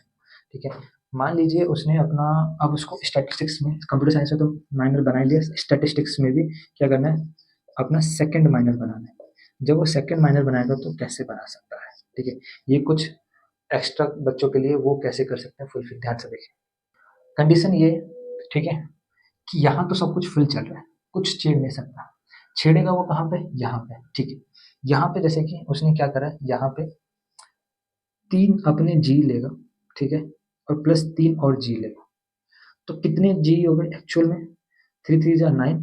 ठीक है। मान लीजिए उसने अपना, अब उसको स्टैटिस्टिक्स में, कंप्यूटर साइंस में तो माइनर बना ही लिया, स्टैटिस्टिक्स में भी क्या करना है, अपना सेकंड माइनर बनाना है। जब वो सेकंड माइनर बनाएगा तो कैसे बना सकता है, ठीक है, ये कुछ एक्स्ट्रा बच्चों के लिए वो कैसे कर सकते हैं फुलफिल, ध्यान से देखिए। कंडीशन ये, ठीक है, कि यहाँ तो सब कुछ फुल चल रहा है, कुछ छेड़ नहीं सकता, छेड़ेगा वो कहाँ पे, यहाँ पे, ठीक है। यहाँ पे जैसे कि उसने क्या करा है, यहाँ पे 3 अपने जी लेगा, ठीक है, और प्लस 3 और जी लेगा, तो कितने जी हो गए एक्चुअल में, 3 3 जा 9,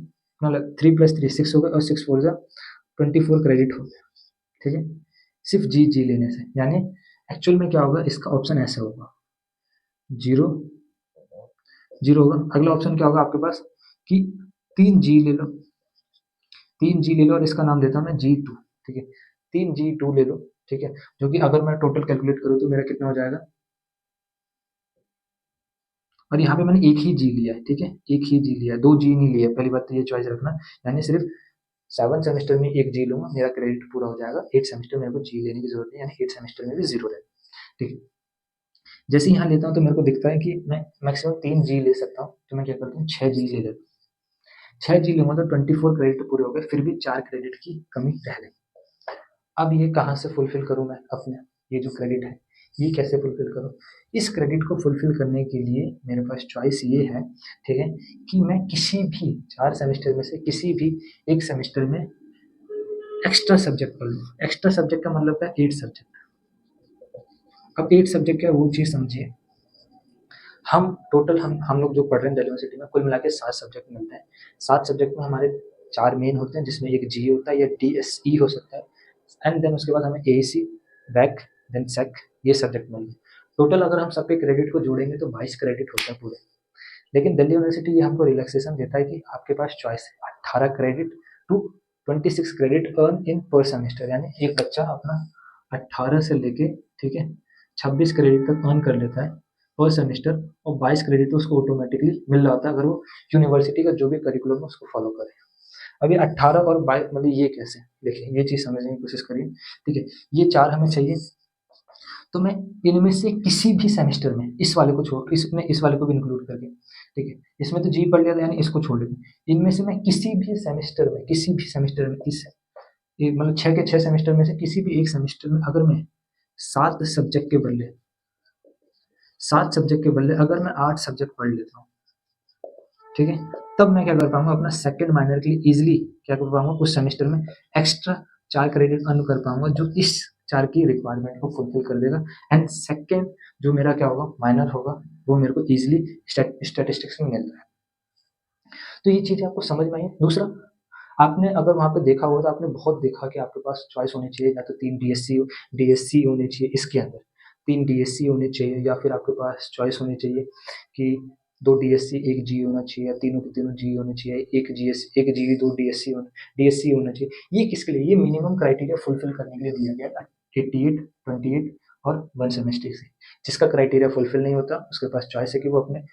मतलब 3 प्लस 3 6 हो गए, और 6 4 जा 24 क्रेडिट हो गया, ठीक है, सिर्फ जी लेने से। यानी एक्चुअल में क्या होगा, इसका ऑप्शन ऐसे होगा, 0 0 होगा। अगला ऑप्शन क्या होगा आपके पास कि 3 जी ले लो, 3G ले लो और इसका नाम देता हूँ मैं G2, ठीक है, 3G2 ले लो, ठीक है, जो कि अगर मैं टोटल कैलकुलेट करूँ तो मेरा कितना हो जाएगा, और यहाँ पे मैंने एक ही जी लिया है, ठीक है, एक ही जी लिया है, 2 जी नहीं लिया, पहली बात तो ये चॉइस रखना, यानी सिर्फ 7 सेमेस्टर में एक जी लूंगा, मेरा क्रेडिट पूरा हो जाएगा, 8 सेमेस्टर मेरे को जी लेने की जरूरत नहीं, यानी 8 सेमेस्टर में भी जीरो रहेगा, ठीक है। जैसे यहाँ लेता हूँ तो मेरे को दिखता है कि मैं मैक्सिमम 3 जी ले सकता हूँ, तो मैं क्या करता हूँ 6 जी ले लेता हूँ, 6 जी लूंगा तो 24 क्रेडिट पूरे हो गए, फिर भी 4 क्रेडिट की कमी रह गई। अब ये कहाँ से फुलफिल करूँ मैं अपने, ये जो क्रेडिट है ये कैसे फुलफिल करूँ, इस क्रेडिट को फुलफिल करने के लिए मेरे पास चॉइस ये है, ठीक है, कि मैं किसी भी 4 सेमेस्टर में से किसी भी एक सेमेस्टर में एक्स्ट्रा सब्जेक्ट पढ़ लूँ। एक्स्ट्रा सब्जेक्ट का मतलब है 8 सब्जेक्ट। अब 8 सब्जेक्ट क्या है वो चीज़ समझिए, हम टोटल हम लोग जो पढ़ रहे हैं दिल्ली यूनिवर्सिटी में कुल मिला के 7 सब्जेक्ट मिलते हैं। 7 सब्जेक्ट में हमारे 4 मेन होते हैं, जिसमें एक जी होता है या DSE हो सकता है, एंड देन उसके बाद हमें AEC, बैक, देन सेक, ये सब्जेक्ट मिलेंगे। टोटल अगर हम सबके क्रेडिट को जोड़ेंगे तो 22 क्रेडिट होता है पूरे। लेकिन दिल्ली यूनिवर्सिटी ये हमको रिलैक्सेशन देता है कि आपके पास चॉइस है 18 credit to 26 credit earn in per semester, यानी एक बच्चा अपना 18 से लेके, ठीक है, 26 क्रेडिट तक अर्न कर लेता है पर सेमेस्टर, और 22 क्रेडिट तो उसको ऑटोमेटिकली मिल रहा होता है अगर वो यूनिवर्सिटी का जो भी करिकुलम है उसको फॉलो करे। अभी 18 और 22 मतलब ये कैसे, देखिए ये चीज़ समझने की कोशिश करिए, ठीक है, ये 4 हमें चाहिए, तो मैं इनमें से किसी भी सेमेस्टर में इस वाले को छोड़ इसमें इस वाले को भी इंक्लूड करके, ठीक है, इसमें तो जी पढ़ लिया था यानी इसको छोड़ देते, इनमें से मैं किसी भी सेमेस्टर में इस मतलब 6 के 6 सेमेस्टर में से किसी भी एक सेमेस्टर में अगर मैं 7 सब्जेक्ट के बदले 7 सब्जेक्ट के बदले अगर मैं 8 सब्जेक्ट पढ़ लेता हूँ, ठीक है, तब मैं क्या कर पाऊंगा अपना सेकंड माइनर के लिए इजिली क्या कर पाऊंगा उस सेमेस्टर में एक्स्ट्रा 4 क्रेडिट अर्न कर पाऊंगा, जो इस 4 की रिक्वायरमेंट को फुलफिल कर देगा, एंड सेकंड जो मेरा क्या होगा माइनर होगा वो मेरे को इजिली स्टैटिस्टिक्स में मिल रहा है। तो ये चीज़ें आपको समझ में आई। दूसरा, आपने अगर वहाँ पे देखा होगा तो आपने बहुत देखा कि आपके पास चॉइस होनी चाहिए, या तो 3 DSC होने चाहिए इसके अंदर, 3 DSC होने चाहिए, या फिर आपके पास चॉइस होनी चाहिए कि 2 DSC 1 जी होना चाहिए, या तीनों के तीनों जी होने चाहिए, 1 जी 2 DSC होना चाहिए। ये किसके लिए, ये मिनिमम क्राइटेरिया फुलफिल करने के लिए दिया गया है 88, 28 और 1 सेमेस्टर से। जिसका क्राइटेरिया फुलफिल नहीं होता उसके पास चॉइस है कि वो अपने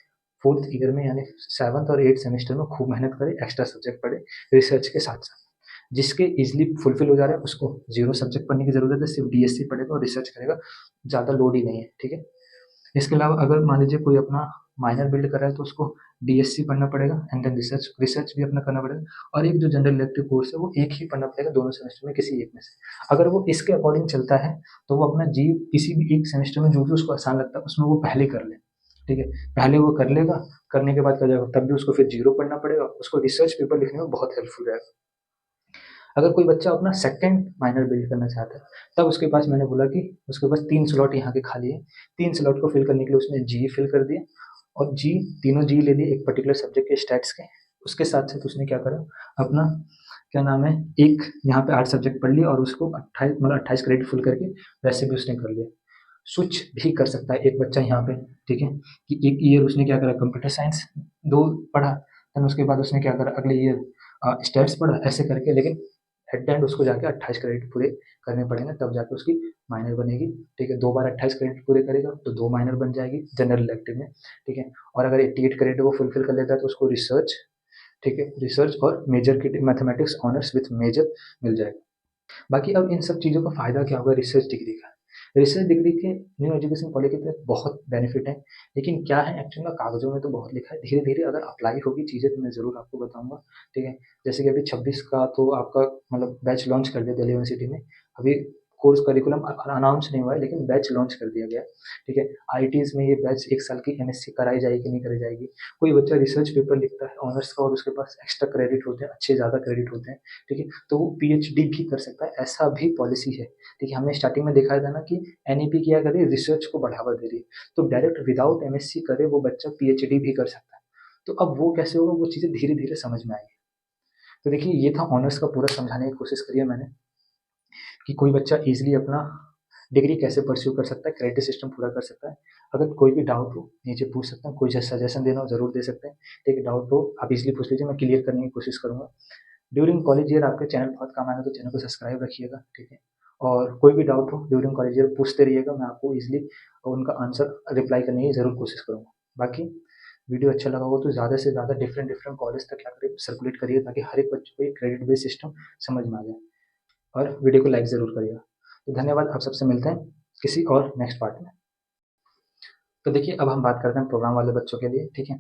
4th ईयर में यानी 7th और 8th सेमेस्टर में खूब मेहनत करे, एक्स्ट्रा सब्जेक्ट पढ़े रिसर्च के साथ साथ। जिसके इजिली फुलफिल हो जा रहा है उसको जीरो सब्जेक्ट पढ़ने की जरूरत है, सिर्फ DSC पढ़ेगा और रिसर्च करेगा, ज़्यादा लोड ही नहीं है, ठीक है। इसके अलावा अगर मान लीजिए कोई अपना माइनर बिल्ड कर रहा है तो उसको DSC पढ़ना पड़ेगा, एंड देन रिसर्च भी अपना करना पड़ेगा, और एक जो जनरल इलेक्टिव कोर्स है वो एक ही पढ़ना पड़ेगा दोनों सेमेस्टर में किसी एक में से। अगर वो इसके अकॉर्डिंग चलता है तो वो अपना जी किसी भी एक सेमेस्टर में जो भी उसको आसान लगता है उसमें वो पहले कर ले, ठीक है, पहले वो कर लेगा, करने के बाद क्या जाएगा तब भी उसको फिर जीरो पढ़ना पड़ेगा, उसको रिसर्च पेपर लिखने में बहुत हेल्पफुल रहेगा। अगर कोई बच्चा अपना सेकंड माइनर बिल्ड करना चाहता है तब उसके पास मैंने बोला कि उसके पास 3 स्लॉट यहाँ के खाली है, 3 स्लॉट को फिल करने के लिए उसने जी फिल कर दिया, और जी तीनों जी ले लिए एक पर्टिकुलर सब्जेक्ट के स्टैट्स के। उसके साथ साथ उसने क्या करा, अपना क्या नाम है, एक यहाँ पे 8 सब्जेक्ट पढ़ लिया और उसको 28 क्रेडिट फुल करके वैसे भी उसने कर लिया। स्विच भी कर सकता है एक बच्चा यहाँ पे, ठीक है, कि एक ईयर उसने क्या करा कंप्यूटर साइंस 2 पढ़ा, देन उसके बाद उसने क्या करा अगले ईयर स्टैट्स पढ़ा, ऐसे करके, लेकिन एट द एंड उसको जाके 28 क्रेडिट पूरे करने पड़ेंगे तब जाके उसकी माइनर बनेगी, ठीक है। 2 बार 28 क्रेडिट पूरे करेगा तो 2 माइनर बन जाएगी जनरल इलेक्टिव में, ठीक है। और अगर 88 क्रेडिट वो फुलफिल कर लेता है तो उसको रिसर्च, ठीक है, रिसर्च और मेजर की मैथमेटिक्स ऑनर्स विथ मेजर मिल जाएगा। बाकी अब इन सब चीज़ों का फ़ायदा क्या होगा रिसर्च डिग्री का, रिसर्च डिग्री के न्यू एजुकेशन पॉलिसी के तहत बहुत बेनिफिट है, लेकिन क्या है एक्चुअल में कागज़ों में तो बहुत लिखा है, धीरे धीरे अगर अप्लाई होगी चीज़ें तो मैं ज़रूर आपको बताऊंगा, ठीक है। जैसे कि अभी 26 का तो आपका मतलब बैच लॉन्च कर दिया दिल्ली यूनिवर्सिटी ने, अभी कोर्स करिकुलम अनाउंस नहीं हुआ है लेकिन बैच लॉन्च कर दिया गया है, ठीक है। IITs में ये बैच 1 साल की MSc कराई जाएगी कि नहीं कराई जाएगी, कोई बच्चा रिसर्च पेपर लिखता है ऑनर्स का और उसके पास एक्स्ट्रा क्रेडिट होते हैं, अच्छे ज़्यादा क्रेडिट होते हैं, ठीक है, तो वो PhD भी कर सकता है, ऐसा भी पॉलिसी है, ठीक है। हमने स्टार्टिंग में देखा था ना कि NEP क्या करे रिसर्च को बढ़ावा दे रही है, तो डायरेक्ट विदाउट MSc करे वो बच्चा PhD भी कर सकता है। तो अब वो कैसे होगा वो चीज़ें धीरे धीरे समझ में आएगी। तो देखिए ये था ऑनर्स का पूरा समझाने की कोशिश करी है मैंने कि कोई बच्चा ईजिली अपना डिग्री कैसे परस्यू कर सकता है, क्रेडिट सिस्टम पूरा कर सकता है। अगर कोई भी डाउट हो नीचे पूछ सकते हैं, कोई सजेशन देना हो ज़रूर दे सकते हैं, ठीक है, डाउट हो आप इजीली पूछ लीजिए, मैं क्लियर करने की कोशिश करूँगा। ड्यूरिंग कॉलेज ईयर आपके चैनल बहुत काम आएगा, तो चैनल को सब्सक्राइब रखिएगा, ठीक है। और कोई भी डाउट हो ड्यूरिंग कॉलेज ईयर पूछते रहिएगा, मैं आपको ईजिली उनका आंसर रिप्लाई करने की ज़रूर कोशिश करूँगा। बाकी वीडियो अच्छा लगा हो तो ज़्यादा से ज़्यादा डिफरेंट डिफरेंट कॉलेज तक क्या करिए, सर्कुलेट करिए, ताकि हर एक बच्चे को एक क्रेडिट बेस्ड सिस्टम समझ में आ जाए। और वीडियो को लाइक ज़रूर करिएगा। तो धन्यवाद, आप सबसे मिलते हैं किसी और नेक्स्ट पार्ट में। तो देखिए, अब हम बात करते हैं प्रोग्राम वाले बच्चों के लिए, ठीक है।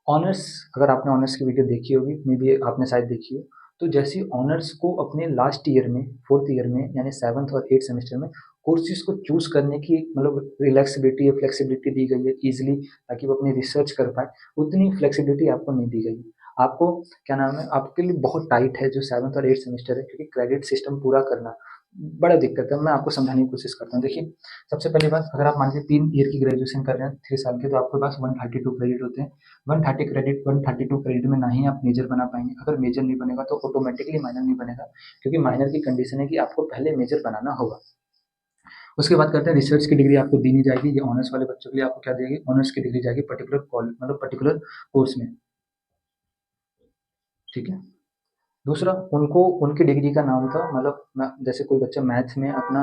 ऑनर्स, अगर आपने ऑनर्स की वीडियो देखी होगी, मे बी आपने शायद देखी हो, तो जैसे ऑनर्स को अपने लास्ट ईयर में, फोर्थ ईयर में, यानी सेवन्थ और एट्थ सेमेस्टर में कोर्सेज को चूज करने की मतलब रिलैक्सिबिलिटी या फ्लेक्सिबिलिटी दी गई है ईजिली, ताकि वो अपनी रिसर्च कर पाए, उतनी फ्लेक्सिबिलिटी आपको नहीं दी गई है। आपको क्या नाम है, आपके लिए बहुत टाइट है जो सेवन्थ और एट्थ सेमेस्टर है, क्योंकि क्रेडिट सिस्टम पूरा करना बड़ा दिक्कत है। मैं आपको समझाने की कोशिश करता हूँ। देखिए, सबसे पहली बात, अगर आप मान लीजिए 3 ईयर की ग्रेजुएशन कर रहे हैं, 3 साल के, तो आपके पास 132 क्रेडिट होते हैं। 132 क्रेडिट में ना ही आप मेजर बना पाएंगे। अगर मेजर नहीं बनेगा तो ऑटोमेटिकली माइनर नहीं बनेगा, क्योंकि माइनर की कंडीशन है कि आपको पहले मेजर बनाना होगा। उसके बाद करते हैं रिसर्च की डिग्री आपको दी नहीं जाएगी। ये ऑनर्स वाले बच्चों के लिए आपको क्या देगी, ऑनर्स की डिग्री जाएगी पर्टिकुलर कॉलेज, मतलब पर्टिकुलर कोर्स में, ठीक है। दूसरा, उनको उनकी डिग्री का नाम था, मतलब जैसे कोई बच्चा मैथ में अपना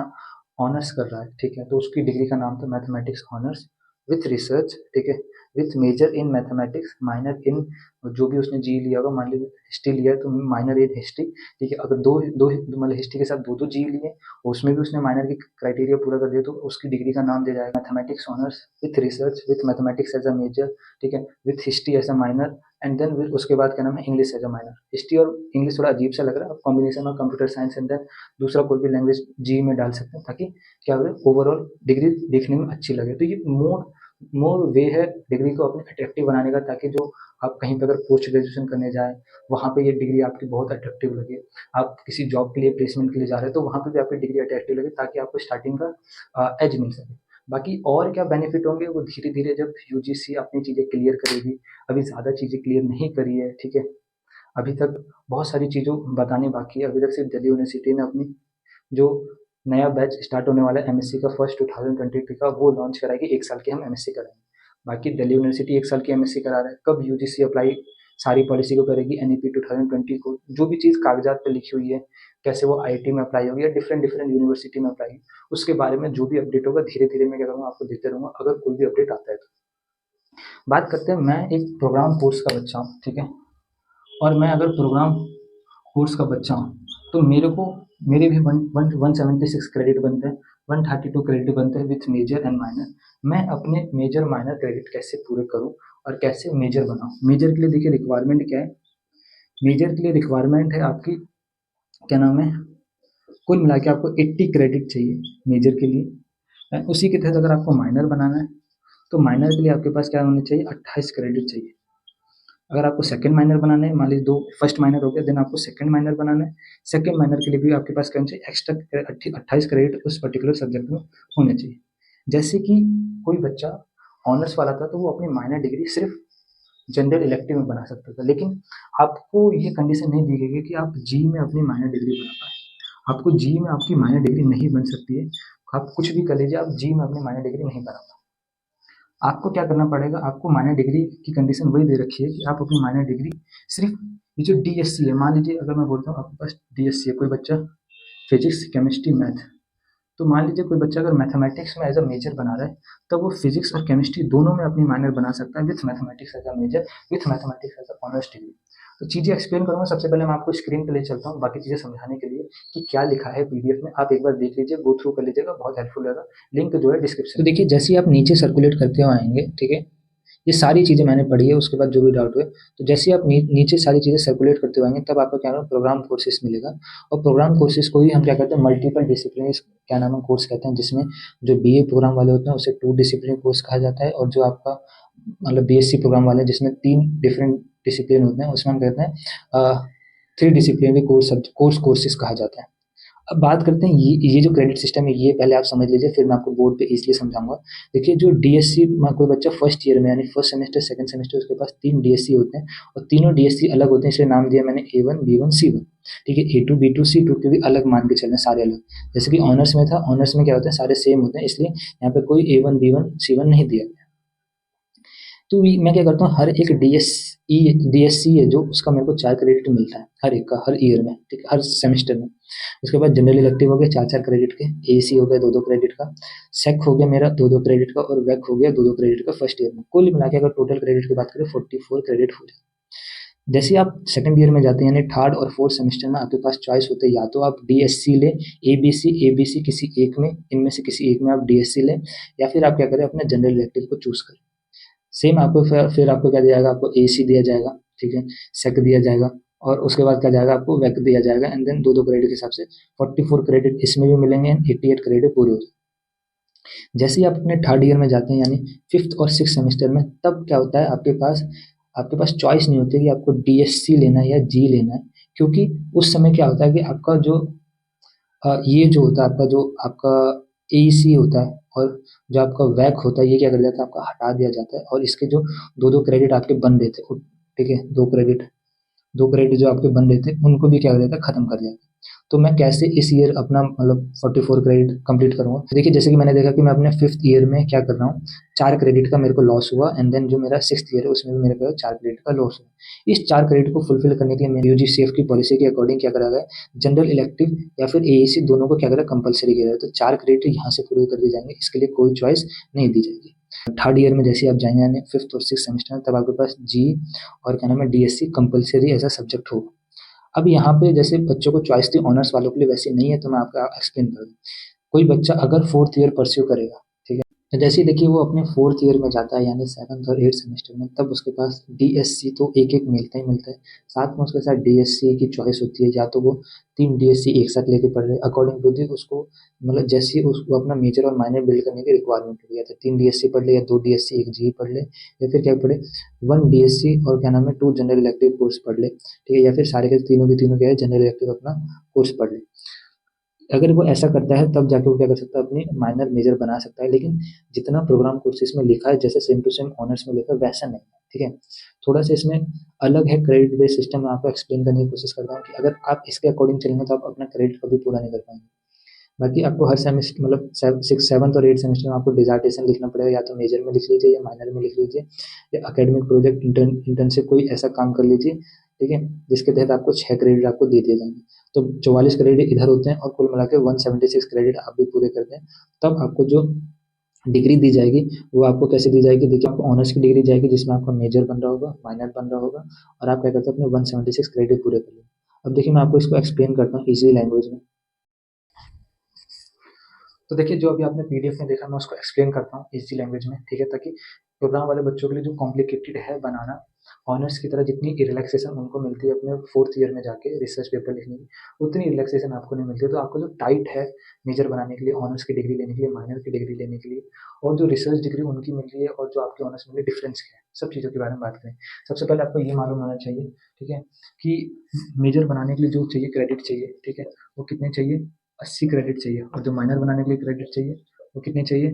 ऑनर्स कर रहा है, ठीक है, तो उसकी डिग्री का नाम था मैथमेटिक्स ऑनर्स विथ रिसर्च, ठीक है, with major in mathematics, minor in जो भी उसने जी लिया होगा, मान लीजिए हिस्ट्री लिया है तो माइनर इन हिस्ट्री, ठीक है। अगर दो दो मतलब हिस्ट्री के साथ दो दो जी लिए, उसमें भी उसने माइनर की क्राइटेरिया पूरा कर दिया, तो उसकी डिग्री का नाम दिया जाएगा mathematics honours with research with mathematics as a major, ठीक है, with history as a minor, and then उसके बाद क्या नाम है, English as a minor. History और इंग्लिश थोड़ा अजीब सा लग रहा है, combination of computer science and then दूसरा कोई भी लैंग्वेज जी में डाल सकते हैं, ताकि क्या हो, ओवरऑल डिग्री देखने में अच्छी लगे। तो ये मोर मोर वे है डिग्री को अपने अट्रैक्टिव बनाने का, ताकि जो आप कहीं पर अगर पोस्ट ग्रेजुएशन करने जाए, वहाँ पे ये डिग्री आपकी बहुत अट्रैक्टिव लगे। आप किसी जॉब के लिए, प्लेसमेंट के लिए जा रहे हैं, तो वहाँ पे भी आपकी डिग्री अट्रैक्टिव लगे, ताकि आपको स्टार्टिंग का एज मिल सके। बाकी और क्या बेनिफिट होंगे, वो धीरे धीरे जब यूजीसी अपनी चीज़ें क्लियर करेगी, अभी ज़्यादा चीज़ें क्लियर नहीं करी है, ठीक है। अभी तक बहुत सारी चीज़ों बतानी बाकी है। अभी तक सिर्फ दिल्ली यूनिवर्सिटी ने अपनी जो नया बैच स्टार्ट होने वाला है एमएससी का, फर्स्ट 2023 का, वो लॉन्च कराएगी। 1 साल की हम एमएससी कराएंगे। बाकी दिल्ली यूनिवर्सिटी 1 साल की एमएससी करा रहा है। कब यूजीसी अप्लाई सारी पॉलिसी को करेगी, एनईपी 2020 को, जो भी चीज़ कागजात पे लिखी हुई है, कैसे वो आईआईटी में अप्लाई होगी या डिफरेंट डिफरेंट यूनिवर्सिटी में अप्लाई, उसके बारे में जो भी अपडेट होगा, धीरे धीरे मैं क्या करूँगा, आपको देते रहूँगा, अगर कोई भी अपडेट आता है तो। बात करते हैं, मैं एक प्रोग्राम कोर्स का बच्चा हूँ, ठीक है, और मैं अगर प्रोग्राम कोर्स का बच्चा हूँ, तो मेरे भी 176 क्रेडिट बनते हैं, 132 क्रेडिट बनते हैं विथ मेजर एंड माइनर। मैं अपने मेजर माइनर क्रेडिट कैसे पूरे करूँ और कैसे मेजर बनाऊँ? मेजर के लिए देखिए रिक्वायरमेंट क्या है। मेजर के लिए रिक्वायरमेंट है आपकी, क्या नाम है, कुल मिला के आपको 80 क्रेडिट चाहिए मेजर के लिए। उसी के तहत अगर आपको माइनर बनाना है, तो माइनर के लिए आपके पास क्या होने चाहिए, 28 क्रेडिट चाहिए। अगर आपको सेकंड माइनर बनाना है, मान लीजिए 2 फर्स्ट माइनर हो गया, देन आपको सेकंड माइनर बनाना है। सेकंड माइनर के लिए भी आपके पास क्या होना चाहिए, एक्स्ट्रा 28 क्रेडिट उस पर्टिकुलर सब्जेक्ट में होने चाहिए। जैसे कि कोई बच्चा ऑनर्स वाला था, तो वो अपनी माइनर डिग्री सिर्फ जनरल इलेक्टिव में बना सकता था, लेकिन आपको ये कंडीशन नहीं दी गई है कि आप जी में अपनी माइनर डिग्री बना पाए। आपको जी में आपकी माइनर डिग्री नहीं बन सकती है। आप कुछ भी कर लीजिए, आप जी में अपनी माइनर डिग्री नहीं बना पाए। आपको क्या करना पड़ेगा, आपको माइनर डिग्री की कंडीशन वही दे रखी है कि आप अपनी माइनर डिग्री सिर्फ ये जो डीएससी है, मान लीजिए अगर मैं बोलता हूँ आपके पास डीएससी है, कोई बच्चा फिजिक्स केमिस्ट्री मैथ, तो मान लीजिए कोई बच्चा अगर मैथमेटिक्स में एज अ मेजर बना रहा है, तब वो फिजिक्स और केमिस्ट्री दोनों में अपनी माइनर बना सकता है with mathematics as a major, with mathematics as a honours degree. तो चीज़ें एक्सप्लेन करूँगा। सबसे पहले मैं आपको स्क्रीन पे ले चलता हूँ, बाकी चीज़ें समझाने के लिए कि क्या लिखा है पीडीएफ में। आप एक बार देख लीजिए, गो थ्रू कर लीजिएगा, बहुत हेल्पफुल रहेगा। लिंक जो है डिस्क्रिप्शन। तो देखिए, जैसे ही आप नीचे सर्कुलेट करते हुए आएंगे, ठीक है, ये सारी चीज़ें मैंने पढ़ी है। उसके बाद जो भी डाउट हुए, तो जैसे ही आप नीचे सारी चीज़ें सर्कुलेट करते हुए आएंगे, तब आपको क्या नाम है, प्रोग्राम कोर्सेज मिलेगा। और प्रोग्राम कोर्सेज को ही हम क्या कहते हैं, मल्टीपल डिसिप्लिन क्या नाम है, कोर्स कहते हैं, जिसमें जो बीए प्रोग्राम वाले होते हैं उसे 2 डिसिप्लिन कोर्स कहा जाता है, और जो आपका मतलब बीएससी प्रोग्राम वाले जिसमें 3 डिफरेंट डिसिप्लिन होते हैं, उसमें हम कहते हैं 3 डिसिप्लिनरी कोर्सेज कहा जाता है। अब बात करते हैं ये जो क्रेडिट सिस्टम है, ये पहले आप समझ लीजिए, फिर मैं आपको बोर्ड पे इसलिए समझाऊंगा। देखिए, जो डीएससी में कोई बच्चा फर्स्ट ईयर में, यानी फर्स्ट सेमेस्टर सेकंड सेमेस्टर, उसके पास 3 डीएससी होते हैं, और तीनों डीएससी अलग होते हैं, इसलिए नाम दिया मैंने A1 B1 C1, ठीक है। A2 B2 C2 के भी अलग मान के चलना, सारे अलग। जैसे कि ऑनर्स में था, ऑनर्स में क्या होता है, सारे सेम होते हैं, इसलिए यहाँ पे कोई A1 B1 C1 नहीं दिया गया। तो मैं क्या करता हूँ, हर एक DSC है जो उसका मेरे को 4 क्रेडिट मिलता है हर एक का, हर ईयर में, ठीक है, हर सेमेस्टर में। उसके बाद जनरल इलेक्टिव हो गया 4-4 क्रेडिट के, AC हो गया 2-2 क्रेडिट का, सेक हो गया मेरा 2-2 क्रेडिट का, और वैक हो गया 2-2 क्रेडिट का फर्स्ट ईयर में। कुल मिला के अगर टोटल क्रेडिट की बात करें 44 क्रेडिट हो जाए। जैसे ही आप सेकंड ईयर में जाते हैं, यानी थर्ड और फोर्थ सेमेस्टर में आपके पास चॉइस होते हैं, या तो आप DSC लें, ABC किसी एक में, इनमें से किसी एक में आप DSC लें, या फिर आप क्या करें, अपने जनरल इलेक्टिव को चूज करें। सेम आपको फिर आपको क्या दिया जाएगा, आपको AC दिया जाएगा, ठीक है, सेक दिया जाएगा, और उसके बाद क्या जाएगा, आपको वैक दिया जाएगा, एंड देन 2-2 क्रेडिट के हिसाब से 44 क्रेडिट इसमें भी मिलेंगे, 88 क्रेडिट पूरे हो जाए। जैसे ही आप अपने थर्ड ईयर में जाते हैं, यानी फिफ्थ और सिक्स सेमेस्टर में, तब क्या होता है, आपके पास चॉइस नहीं होती कि आपको DSC लेना है या G लेना है, क्योंकि उस समय क्या होता है कि आपका जो ये जो होता है, आपका AEC होता है, और जो आपका वैक होता है, ये क्या कर देता है, आपका हटा दिया जाता है, और इसके जो 2-2 क्रेडिट आपके बन रहे थे, ठीक है, 2 क्रेडिट जो आपके बन रहे थे, उनको भी क्या कर देता है, खत्म कर देता है। तो मैं कैसे इस ईयर अपना मतलब 44 क्रेडिट कंप्लीट करूंगा, तो देखिए, जैसे कि मैंने देखा कि मैं अपने फिफ्थ ईयर में क्या कर रहा हूँ, 4 क्रेडिट का मेरे को लॉस हुआ, एंड देन जो मेरा सिक्स्थ ईयर है उसमें भी मेरे को 4 क्रेडिट का लॉस हुआ। इस 4 क्रेडिट को फुलफिल करने के लिए मैंने UGCF की पॉलिसी के अकॉर्डिंग क्या करा गया, जनरल इलेक्टिव या फिर AEC दोनों को क्या करा, कंपलसरी किया गया। तो 4 क्रेडिट यहाँ से पूरे कर दिए जाएंगे, इसके लिए कोई चॉइस नहीं दी जाएगी। थर्ड ईयर में जैसे आप जाएंगे, यानी फिफ्थ और सिक्स सेमेस्टर में, तब आपके पास G और क्या नाम है, DSC compulsory as a subject होगा। अब यहाँ पे जैसे बच्चों को चॉइस थी ऑनर्स वालों के लिए, वैसे नहीं है, तो मैं आपको एक्सप्लेन कर दूँ। कोई बच्चा अगर फोर्थ ईयर परस्यू करेगा, ठीक है, तो जैसे ही देखिए वो अपने फोर्थ ईयर में जाता है, यानी सेवन्थ और एट्थ सेमेस्टर में, तब उसके पास DSC तो एक मिलता ही मिलता है, साथ में उसके साथ DSC की चॉइस होती है, या तो वो 3 DSC एक साथ लेके पढ़ रहे, अकॉर्डिंग टू दी उसको, मतलब जैसे उसको अपना मेजर और माइनर बिल्ड करने की रिक्वायरमेंट होगी, या तो 3 DSC पढ़ ले, या 2 DSC 1 GE पढ़ ले, या फिर क्या पढ़े, 1 DSC और क्या नाम है 2 जनरल इलेक्टिव कोर्स पढ़ ले, ठीक है, या फिर सारे के तीनों के तीनों क्या है, जनरल इलेक्टिव अपना कोर्स पढ़ ले। अगर वो ऐसा करता है, तब जाके वो क्या कर सकता है, अपनी माइनर मेजर बना सकता है। लेकिन जितना प्रोग्राम कोर्सेज में लिखा है, जैसे सेम टू सेम ऑनर्स में लिखा है, वैसा नहीं है, ठीक है। थोड़ा सा इसमें अलग है, क्रेडिट बेस्ड सिस्टम में आपको एक्सप्लेन करने की कोशिश करता हूँ कि अगर आप इसके अकॉर्डिंग चलेंगे तो आप अपना क्रेडिट कभी पूरा नहीं कर पाएंगे। बाकी आपको हर सेमेस्टर, मतलब सिक्स सेवन्थ और एट सेमेस्टर में आपको डिजार्टेशन लिखना पड़ेगा, या तो मेजर में लिख लीजिए या माइनर में लिख लीजिए, या एकेडमिक प्रोजेक्ट इंटर्नशिप कोई ऐसा काम कर लीजिए, ठीक है, जिसके तहत आपको 6 क्रेडिट आपको दे दिए जाएंगे। तो 44 क्रेडिट इधर होते हैं, और कुल मिला के 176 क्रेडिट आप भी पूरे करते हैं, तब आपको जो डिग्री दी जाएगी वो आपको कैसे दी जाएगी, देखिए, आपको ऑनर्स की डिग्री जाएगी, जिसमें आपका मेजर बन रहा होगा, माइनर बन रहा होगा, और आप क्या करते हैं, अपने 176 क्रेडिट पूरे कर लेंगे। अब देखिए, मैं आपको इसको एक्सप्लेन करता हूँ इजी लैंग्वेज में। तो देखिए, जो अभी आपने PDF में देखा, मैं उसको एक्सप्लेन करता हूँ इजी लैंग्वेज में, ठीक है, ताकि प्रोग्राम वाले बच्चों के लिए जो कॉम्प्लिकेटेड है बनाना, ऑनर्स की तरह जितनी रिलैक्सेशन उनको मिलती है अपने फोर्थ ईयर में जाके रिसर्च पेपर लिखने की, उतनी रिलैक्सेशन आपको नहीं मिलती है। तो आपको जो टाइट है मेजर बनाने के लिए, ऑनर्स की डिग्री लेने के लिए, माइनर की डिग्री लेने के लिए, और जो रिसर्च डिग्री उनकी मिल रही है और जो आपकी ऑनर्स मिल रही है, डिफरेंस क्या है, सब चीज़ों के बारे में बात करें। सबसे पहले आपको ये मालूम होना चाहिए, ठीक है, कि मेजर बनाने के लिए जो चाहिए क्रेडिट चाहिए, ठीक है, वो कितने चाहिए, 80 क्रेडिट चाहिए, और जो माइनर बनाने के लिए क्रेडिट चाहिए वो कितने चाहिए,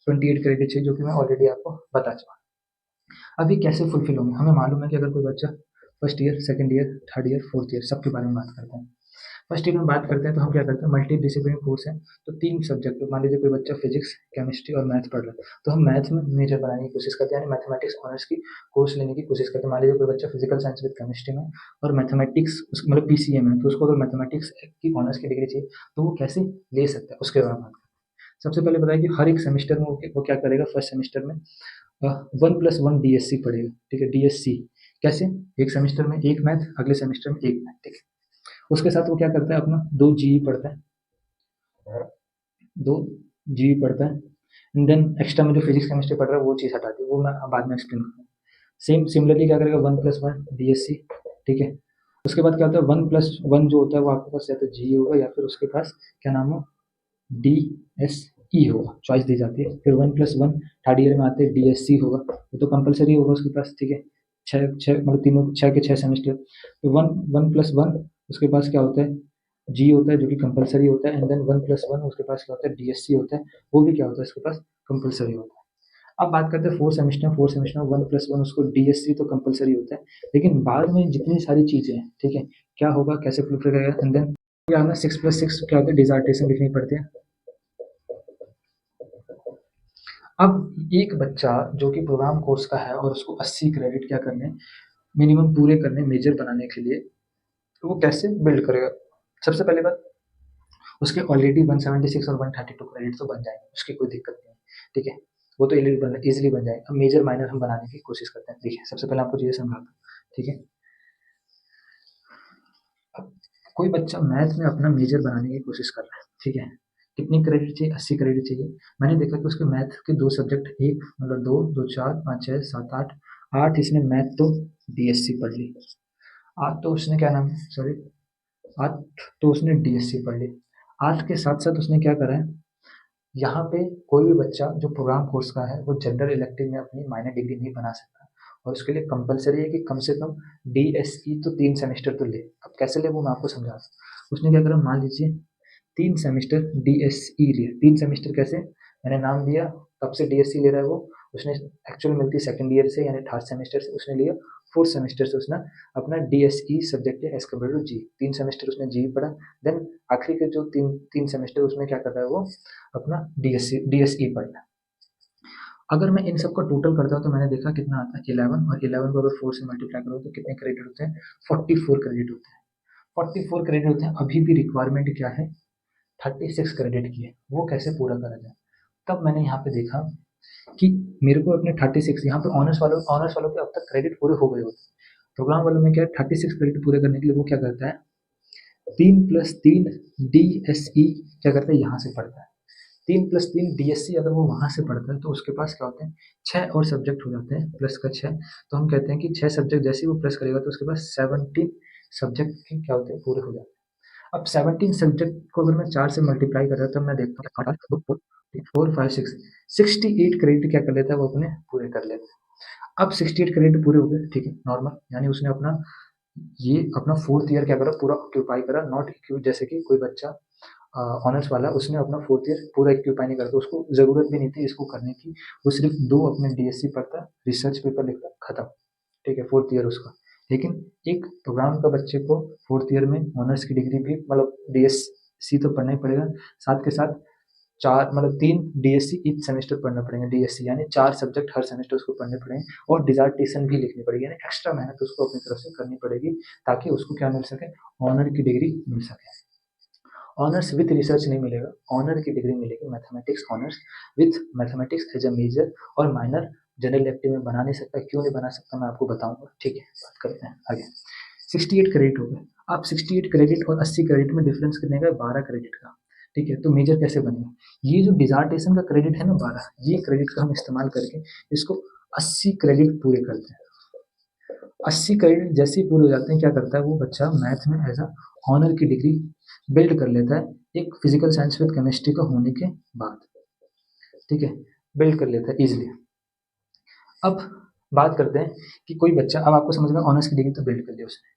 28 क्रेडिट चाहिए, जो कि मैं ऑलरेडी आपको बता चुका। अब ये कैसे फुलफिल होंगे, हमें मालूम है कि अगर कोई बच्चा first year, second year, third year, fourth year सबके बारे में बात करते हैं। फर्स्ट ईयर में बात करते हैं तो हम क्या करते हैं, मल्टी डिसिप्लिन कोर्स है, तो 3 सब्जेक्ट, मान लीजिए कोई बच्चा फिजिक्स, केमिस्ट्री और मैथ पढ़ रहा है, तो हम मैथ में मेजर बनाने की कोशिश करते हैं, यानी मैथमेटिक्स ऑनर्स की कोर्स लेने की कोशिश करते हैं। मान लीजिए कोई बच्चा फिजिकल साइंस विद केमिस्ट्री में और मैथमेटिक्स मतलब PCM है, तो उसको अगर मैथमेटिक्स की ऑनर्स की डिग्री चाहिए, तो वो कैसे ले सकता है, उसके बारे में बात करते हैं। सबसे पहले बताया कि हर एक सेमेस्टर में वो क्या करेगा, फर्स्ट सेमेस्टर में 1+1 DSC पढ़ेगा, ठीक है, DSC कैसे, एक सेमेस्टर में एक मैथ, अगले सेमेस्टर में एक मैथ, ठीक है। उसके साथ वो क्या करता है, अपना 2 GE पढ़ता है, 2 GE पढ़ता है, एंड देन एक्स्ट्रा में जो फिजिक्स केमिस्ट्री पढ़ रहा है वो चीज़ हटा दी, वो मैं बाद में एक्सप्लेन करूँगा। सिमिलरली क्या करेगा, 1+1 DSC, ठीक है। उसके बाद क्या होता है, 1+1 जो होता है वो आपके पास या तो GE होगा, या फिर उसके पास क्या नाम हो, DSE होगा, चॉइस दी जाती है। फिर 1+1 थर्ड ईयर में आते हैं DSC होगा, वो तो कंपलसरी होगा उसके पास, ठीक है, छः छः मतलब तीनों 6 के 6 सेमेस्टर। तो 1+1 उसके पास क्या होता है, जी होता है, जो कि कंपलसरी होता है, एंड देन 1+1 उसके पास क्या होता है, DSC होता है, वो भी क्या होता है, उसके पास कंपलसरी होता है। अब बात करते हैं फोर्थ सेमेस्टर में 1+1 उसको DSC तो कंपलसरी होता है, लेकिन बाद में जितनी सारी चीज़ें हैं, ठीक है, क्या होगा, कैसे फुलफिल करेगा, एंड देन क्या होता है, 6+6 क्या होता है, डिजार्टेशन लिखनी पड़ती है। अब एक बच्चा जो कि प्रोग्राम कोर्स का है और उसको 80 क्रेडिट क्या करने मिनिमम पूरे करने मेजर बनाने के लिए, तो वो कैसे बिल्ड करेगा? सबसे पहली बात, उसके ऑलरेडी 176 और 132 क्रेडिट तो बन जाएंगे, उसकी कोई दिक्कत नहीं है, ठीक है, वो तो इजीली बन जाएगा। अब मेजर माइनर हम बनाने की कोशिश करते हैं। देखिए सबसे पहले आपको चीज़ें समझाता हूँ, ठीक है। अब कोई बच्चा मैथ में अपना मेजर बनाने की कोशिश कर रहा है, ठीक है, कितनी क्रेडिट चाहिए? 80 क्रेडिट चाहिए। मैंने देखा कि उसके मैथ के दो सब्जेक्ट, एक मतलब दो दो चार पाँच छः सात आठ, आठ इसने मैथ तो डीएससी पढ़ ली, आठ तो उसने क्या नाम है, सॉरी, आठ तो उसने डीएससी पढ़ ली। आठ के साथ साथ उसने क्या करा है, यहाँ पे कोई भी बच्चा जो प्रोग्राम कोर्स का है वो जनरल इलेक्टिव में अपनी माइनर डिग्री नहीं बना सकता, और उसके लिए कंपलसरी है कि कम से कम डीएसई तो 3 सेमेस्टर तो ले। अब कैसे ले वो मैं आपको समझा दूँ। उसने क्या करा, मान लीजिए 3 सेमेस्टर डीएसई लिए। 3 सेमेस्टर कैसे, मैंने नाम दिया कब से डीएसई ले रहा है वो, उसने एक्चुअल मिलती सेकंड ईयर से यानी थर्ड सेमेस्टर से उसने लिया, फोर्थ सेमेस्टर से उसने अपना डीएसई सब्जेक्ट लिया as compare to G. 3 semester उसने जी पढ़ा, देन आखिरी के जो तीन तीन सेमेस्टर उसमें क्या कर रहा है वो अपना डीएसई पढ़ रहा है। अगर मैं इन सबका टोटल करता हूँ तो मैंने देखा कितना आता है 11, और 11 को अगर 4 से मल्टीप्लाई करो तो कितने क्रेडिट होते हैं, 44 क्रेडिट होते हैं। 44 क्रेडिट होते हैं। अभी भी रिक्वायरमेंट क्या है, 36 क्रेडिट की है, वो कैसे पूरा करा जाए। तब मैंने यहाँ पे देखा कि मेरे को अपने 36, यहाँ पे ऑनर्स वालों के अब तक क्रेडिट पूरे हो गए होते हैं। प्रोग्राम वालों में क्या है, 36 क्रेडिट पूरे करने के लिए वो क्या करता है, 3+3 डीएसई क्या करता है, यहाँ से पढ़ता है। 3+3 डीएससी अगर वो वहाँ से पढ़ता है तो उसके पास क्या होते हैं, 6 और सब्जेक्ट हो जाते हैं, प्लस का 6। तो हम कहते हैं कि 6 सब्जेक्ट जैसे ही वो प्लस करेगा तो उसके पास 17 सब्जेक्ट के क्या होते हैं, पूरे हो जाते हैं। अब 17 सब्जेक्ट को अगर मैं 4 से मल्टीप्लाई कर रहा हूँ तब मैं देखता हूँ 8 4 4 5 6 68 क्रेडिट क्या कर लेता है वो अपने पूरे कर लेता है। अब 68 क्रेडिट पूरे हो गए, ठीक है, नॉर्मल, यानी उसने अपना ये अपना फोर्थ ईयर क्या करा, पूरा ऑक्यूपाई करा। नॉट जैसे कि कोई बच्चा ऑनर्स वाला उसने अपना फोर्थ ईयर पूरा एक्यूपाई नहीं करता, तो उसको ज़रूरत भी नहीं थी इसको करने की, वो सिर्फ 2 अपने डीएससी पढ़ता, रिसर्च पेपर लिखता, खत्म, ठीक है, फोर्थ ईयर उसका। लेकिन एक प्रोग्राम का बच्चे को फोर्थ ईयर में ऑनर्स की डिग्री भी मतलब डीएससी तो पढ़ना ही पड़ेगा, साथ के साथ 4 मतलब 3 डीएससी ईच सेमेस्टर पढ़ना पड़ेगा। डीएससी यानी 4 सब्जेक्ट हर सेमेस्टर उसको पढ़ने पड़ेंगे, और डिसर्टेशन भी लिखनी पड़ेगी, यानी एक्स्ट्रा मेहनत उसको अपनी तरफ से करनी पड़ेगी ताकि उसको क्या मिल सके, ऑनर की डिग्री मिल सके। ऑनर्स विथ रिसर्च नहीं मिलेगा, ऑनर की डिग्री मिलेगी, mathematics honours with mathematics as a major, और माइनर जनरल इलेक्टिव में बना नहीं सकता। क्यों नहीं बना सकता मैं आपको बताऊंगा, ठीक है, बात करते हैं आगे। 68 क्रेडिट हो गए। अब 68 क्रेडिट और 80 क्रेडिट में डिफरेंस कितने का, 12 क्रेडिट का, ठीक है। तो मेजर कैसे बनेगा, ये जो डिजार्टेशन का क्रेडिट है ना 12, ये क्रेडिट का हम इस्तेमाल करके इसको 80 क्रेडिट पूरे करते हैं। 80 क्रेडिट जैसे ही पूरे हो जाते हैं क्या करता है वो बच्चा मैथ में एज अ ऑनर की डिग्री बिल्ड कर लेता है, एक फिजिकल साइंस विद केमिस्ट्री का होने के बाद, ठीक है, बिल्ड कर लेता है इजिली। अब बात करते हैं कि कोई बच्चा, अब आपको समझ में, ऑनर्स की डिग्री तो बिल्ड कर ली उसने,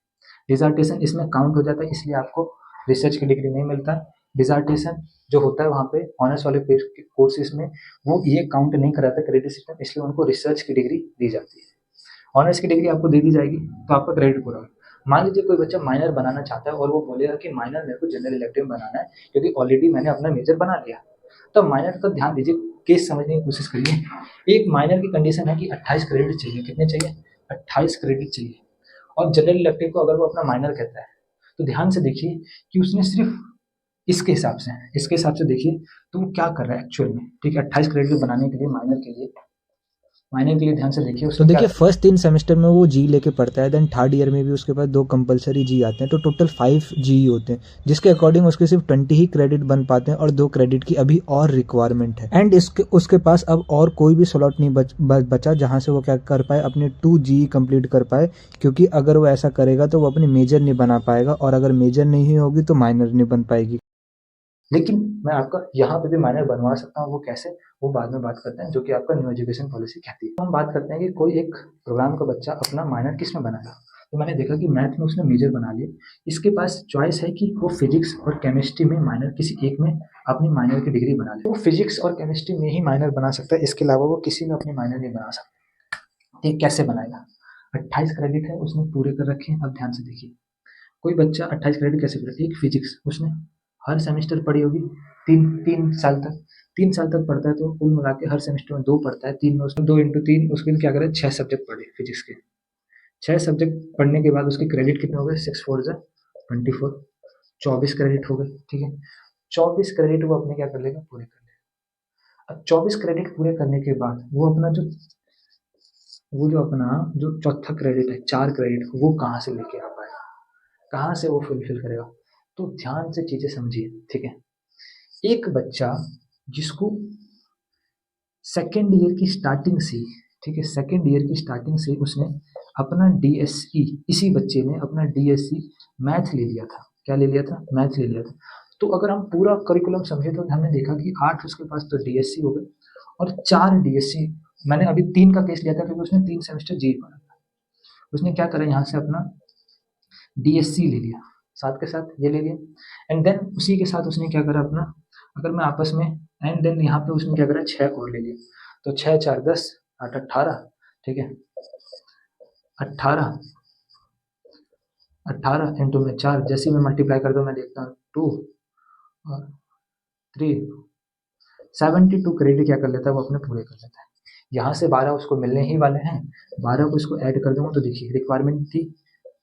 डिसर्टेशन इसमें काउंट हो जाता है, इसलिए आपको रिसर्च की डिग्री नहीं मिलता। डिसर्टेशन जो होता है वहाँ पे ऑनर्स वाले कोर्सेज में वो ये काउंट नहीं कराता क्रेडिट सिस्टम, इसलिए उनको रिसर्च की डिग्री दी जाती है। ऑनर्स की डिग्री आपको दे दी जाएगी तो आपका क्रेडिट पूरा होगा। मान लीजिए कोई बच्चा माइनर बनाना चाहता है और वो बोलेगा कि माइनर मेरे को जनरल इलेक्टिव में बनाना है क्योंकि ऑलरेडी मैंने अपना मेजर बना लिया, तो माइनर का ध्यान दीजिए, केस समझने की कोशिश करिए। एक माइनर की कंडीशन है कि 28 क्रेडिट चाहिए, कितने चाहिए, 28 क्रेडिट चाहिए। और जनरल इलेक्टिव को अगर वो अपना माइनर कहता है तो ध्यान से देखिए कि उसने सिर्फ इसके हिसाब से देखिए तो वो क्या कर रहा है एक्चुअल में, ठीक है। 28 क्रेडिट बनाने के लिए माइनर के लिए ध्यान से देखिए तो उसने क्या देखिए किया। फर्स्ट 3 सेमेस्टर में वो जी लेके पढ़ता है, देन थर्ड ईयर में भी उसके पास 2 कंपलसरी जी आते हैं, तो टोटल 5 जी होते हैं, जिसके अकॉर्डिंग उसके सिर्फ 20 ही क्रेडिट बन पाते हैं और 2 क्रेडिट की अभी और रिक्वायरमेंट है। एंड इसके उसके पास अब और कोई भी स्लॉट नहीं बचा जहाँ से वो क्या कर पाए, अपने 2 जी कंप्लीट कर पाए, क्योंकि अगर वो ऐसा करेगा तो वो अपनी मेजर नहीं बना पाएगा, और अगर मेजर नहीं होगी तो माइनर नहीं बन पाएगी। लेकिन मैं आपका यहाँ पे भी माइनर बनवा सकता हूँ, वो कैसे, वो बाद में बात करते हैं, जो कि आपका न्यू एजुकेशन पॉलिसी कहती है। तो हम बात करते हैं कि कोई एक प्रोग्राम का बच्चा अपना माइनर किस में बनाएगा। तो मैंने देखा कि मैथ में उसने मेजर बना लिया, इसके पास चॉइस है कि वो फिजिक्स और केमिस्ट्री में माइनर किसी एक में अपनी माइनर की डिग्री बना ले। वो फिजिक्स और केमिस्ट्री में ही माइनर बना सकता है, इसके अलावा वो किसी में अपनी माइनर नहीं बना सकता। ये कैसे बनाएगा, 28 क्रेडिट है उसने पूरे कर रखे हैं। अब ध्यान से देखिए, कोई बच्चा 28 क्रेडिट कैसे पूरे, एक फिजिक्स उसने हर सेमेस्टर पढ़ी होगी 3 साल तक। 3 साल तक पढ़ता है तो कुल मिला के हर सेमेस्टर में 2 पढ़ता है, 3 में उसमें 2 × 3 उसके लिए क्या करें 6 सब्जेक्ट पढ़े फिजिक्स के। 6 सब्जेक्ट पढ़ने के बाद उसके क्रेडिट कितने हो गए 6 4 जा 24, 24 क्रेडिट हो गए, ठीक है। 24 क्रेडिट वो अपने क्या कर लेगा पूरे कर लेगा। अब 24 क्रेडिट पूरे करने के बाद वो जो अपना जो चौथा क्रेडिट है 4 क्रेडिट वो कहाँ से लेके आ पाएगा, कहाँ से वो फुलफिल करेगा। तो ध्यान से चीजें समझिए, ठीक है। एक बच्चा जिसको सेकेंड ईयर की स्टार्टिंग से, ठीक है, सेकेंड ईयर की स्टार्टिंग से उसने अपना डीएसई, इसी बच्चे ने अपना डीएसई मैथ ले लिया था। क्या ले लिया था? मैथ ले लिया था। तो अगर हम पूरा करिकुलम समझे तो हमने देखा कि 8 उसके पास तो डीएसई हो गए और 4 डीएसई। मैंने अभी 3 का केस लिया था क्योंकि उसने 3 सेमेस्टर जी पढ़ा था। उसने क्या करा यहाँ से अपना डीएससी ले लिया, साथ के साथ ये ले लिया, एंड देन उसी के साथ उसने क्या करा अपना, अगर मैं आपस में, एंड देन यहाँ पे उसने क्या करा 6 और ले लिया। तो 6 4 10 8 18, ठीक है। 18 18 इंटू में 4, जैसे मैं मल्टीप्लाई करता हूँ मैं देखता हूँ 2 और 3, 72 क्रेडिट क्या कर लेता है वो अपने पूरे कर लेता है। यहाँ से 12 उसको मिलने ही वाले हैं, 12 को इसको ऐड कर दूंगा तो देखिए रिक्वायरमेंट थी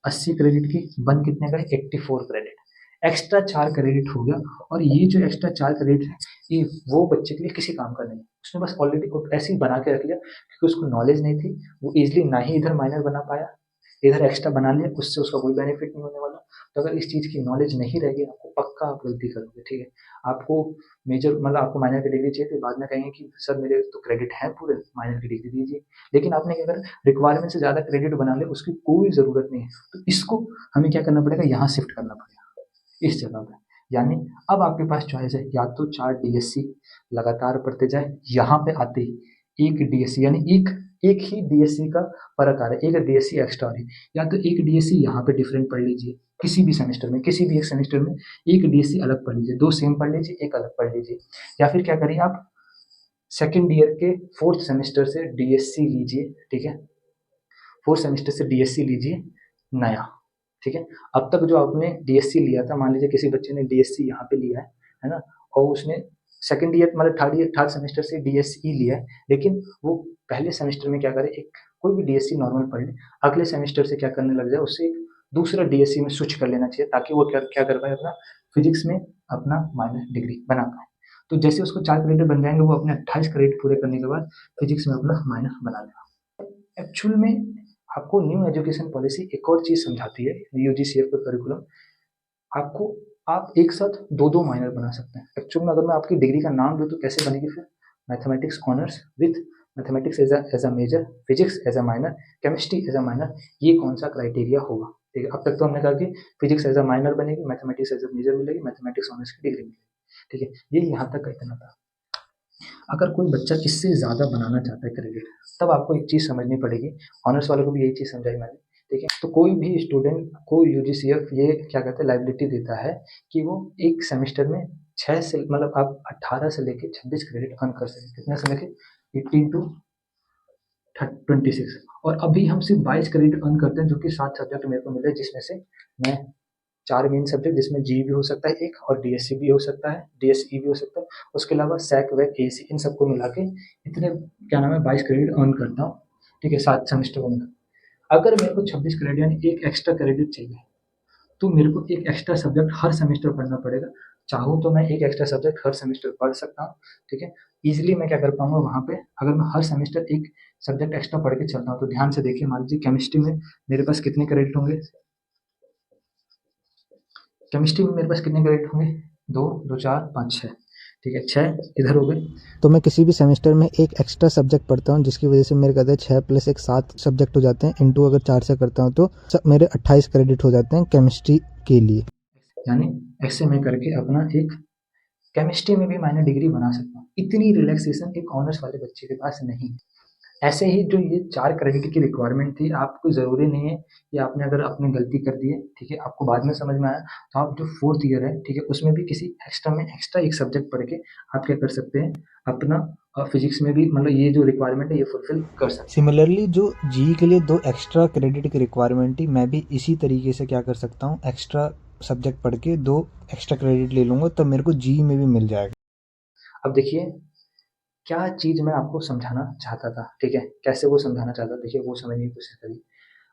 80 क्रेडिट की, बन कितने गए 84 क्रेडिट, एक्स्ट्रा 4 क्रेडिट हो गया। और ये जो एक्स्ट्रा 4 क्रेडिट है ये वो बच्चे के लिए किसी काम का नहीं, उसने बस ऑलरेडी ऐसे ही बना के रख लिया क्योंकि उसको नॉलेज नहीं थी। वो इजिली ना ही इधर माइनर बना पाया, इधर एक्स्ट्रा बना लिया, उससे उसका कोई बेनिफिट नहीं होने वाला। तो अगर इस चीज़ की नॉलेज नहीं रहेगी आपको पक्का आप गलती करोगे, ठीक है। आपको मेजर मतलब आपको माइनर की डिग्री चाहिए तो बाद में कहेंगे कि सर मेरे तो क्रेडिट हैं पूरे, माइनर की डिग्री दीजिए। लेकिन आपने अगर रिक्वायरमेंट से ज़्यादा क्रेडिट बना ले उसकी कोई ज़रूरत नहीं है, तो इसको हमें क्या करना पड़ेगा, यहाँ शिफ्ट करना पड़ेगा इस जगह पे। यानी अब आपके पास चॉइस है, या तो 4 डीएससी लगातार पढ़ते जाए, यहाँ पे आते ही एक डीएससी यानी एक ही डीएससी का फर्क आ रहा है, एक डीएससी एक्स्ट्रा आ रही है, या तो एक डीएससी यहाँ पे डिफरेंट पढ़ लीजिए किसी भी सेमेस्टर में, किसी भी एक सेमेस्टर में एक डीएससी अलग पढ़ लीजिए, 2 सेम पढ़ लीजिए, एक अलग पढ़ लीजिए। या फिर क्या करिए आप सेकेंड ईयर के 4th सेमेस्टर से डीएससी लीजिए, ठीक है। 4th सेमेस्टर से डीएससी लीजिए नया, ठीक है। अब तक जो आपने डीएससी लिया था, मान लीजिए किसी बच्चे ने डीएससी यहाँ पे लिया है ना, और उसने सेकेंड ईयर मतलब थर्ड सेमेस्टर से डीएसई लिया है, लेकिन वो पहले सेमेस्टर में क्या करे एक कोई भी डीएससी नॉर्मल पढ़ ले, अगले सेमेस्टर से क्या करने लग जाए उससे एक दूसरा डीएससी में स्विच कर लेना चाहिए ताकि वो क्या कर पाए अपना फिजिक्स में अपना माइनर डिग्री बना पाए। तो जैसे उसको 4 क्रेडिट बन जाएंगे वो अपने 28 क्रेडिट पूरे करने के बाद फिजिक्स में अपना माइनर बना लेगा। एक्चुअल में आपको न्यू एजुकेशन पॉलिसी एक और चीज़ समझाती है, यूजीसीएफ का करिकुलम आपको, आप एक साथ 2 माइनर बना सकते हैं। एक्चुअल में अगर मैं आपकी डिग्री का नाम दूँ तो कैसे बनेगी फिर, mathematics honours with mathematics as a major, physics as a minor, chemistry as a minor, ये कौन सा क्राइटेरिया होगा, ठीक है। अब तक तो हमने कहा कि फिजिक्स एज अ माइनर बनेगी, मैथमेटिक्स एज अ मेजर मिलेगी, मैथमेटिक्स ऑनर्स की डिग्री मिलेगी, ठीक है। ये यहाँ तक का इतना था। अगर कोई बच्चा इससे ज़्यादा बनाना चाहता है क्रेडिट, तब आपको एक चीज़ समझनी पड़ेगी, ऑनर्स वालों को भी यही चीज़ समझाई मैंने, ठीक है। तो कोई भी स्टूडेंट को यूजीसीएफ ये क्या कहते हैं लाइबिलिटी देता है कि वो एक सेमेस्टर में 6 से मतलब आप 18 से लेके 26 क्रेडिट अर्न कर सकें, कितने से लेके 18 टू 26। और अभी हम सिर्फ 22 क्रेडिट अर्न करते हैं, जो कि 7 सब्जेक्ट मेरे को मिले जिसमें से मैं 4 मेन सब्जेक्ट जिसमें जी भी हो सकता है एक, और डीएससी भी हो सकता है, डीएसई भी हो सकता है, उसके अलावा सैक वैक एसी इन सबको मिला के इतने क्या नाम है 22 क्रेडिट अर्न करता हूँ, ठीक है, 7 सेमेस्टर को मिला। अगर मेरे को 26 क्रेडिट यानी एक एक्स्ट्रा क्रेडिट चाहिए तो मेरे को एक एक्स्ट्रा सब्जेक्ट हर सेमेस्टर पढ़ना पड़ेगा। चाहूँ तो मैं एक एक्स्ट्रा सब्जेक्ट हर सेमेस्टर पढ़ सकता हूँ, ठीक है। ईजिली मैं क्या कर पाऊंगा वहाँ पे, अगर मैं हर सेमेस्टर एक सब्जेक्ट एक्स्ट्रा पढ़ के चलता हूँ तो ध्यान से देखिए, मान लीजिए केमिस्ट्री में मेरे पास कितने क्रेडिट होंगे, केमिस्ट्री में मेरे पास कितने क्रेडिट होंगे 2 2 4 5 6, ठीक है, 6 इधर हो गए। तो मैं किसी भी सेमेस्टर में एक एक्स्ट्रा सब्जेक्ट पढ़ता हूँ जिसकी वजह से मेरे कहते हैं 6 + 1 7 सब्जेक्ट हो जाते हैं, इंटू अगर 4 से करता हूँ तो मेरे 28 क्रेडिट हो जाते हैं केमिस्ट्री के लिए। यानी ऐसे मैं करके अपना एक केमिस्ट्री में भी मैंने डिग्री बना सकता हूँ। इतनी रिलैक्सेशन एक ऑनर्स वाले बच्चे के पास नहीं है। ऐसे ही जो ये 4 क्रेडिट की रिक्वायरमेंट थी, आपको ज़रूरी नहीं है कि आपने अगर आपने गलती कर दी है, ठीक है, आपको बाद में समझ में आया, तो आप जो 4th ईयर है, ठीक है, उसमें भी किसी एक्स्ट्रा एक सब्जेक्ट पढ़ के आप क्या कर सकते हैं, अपना फिजिक्स में भी मतलब ये जो रिक्वायरमेंट है ये फुलफिल कर सकते हैं। सिमिलरली जो जी के लिए 2 एक्स्ट्रा क्रेडिट की रिक्वायरमेंट थी, मैं भी इसी तरीके से क्या कर सकता हूँ, एक्स्ट्रा सब्जेक्ट पढ़ के 2 एक्स्ट्रा क्रेडिट ले लूँगा तब मेरे को जीई में भी मिल जाएगा। अब देखिए क्या चीज़ मैं आपको समझाना चाहता था, ठीक है? कैसे वो समझाना चाहता था, देखिए वो समझने की कोशिश करिए।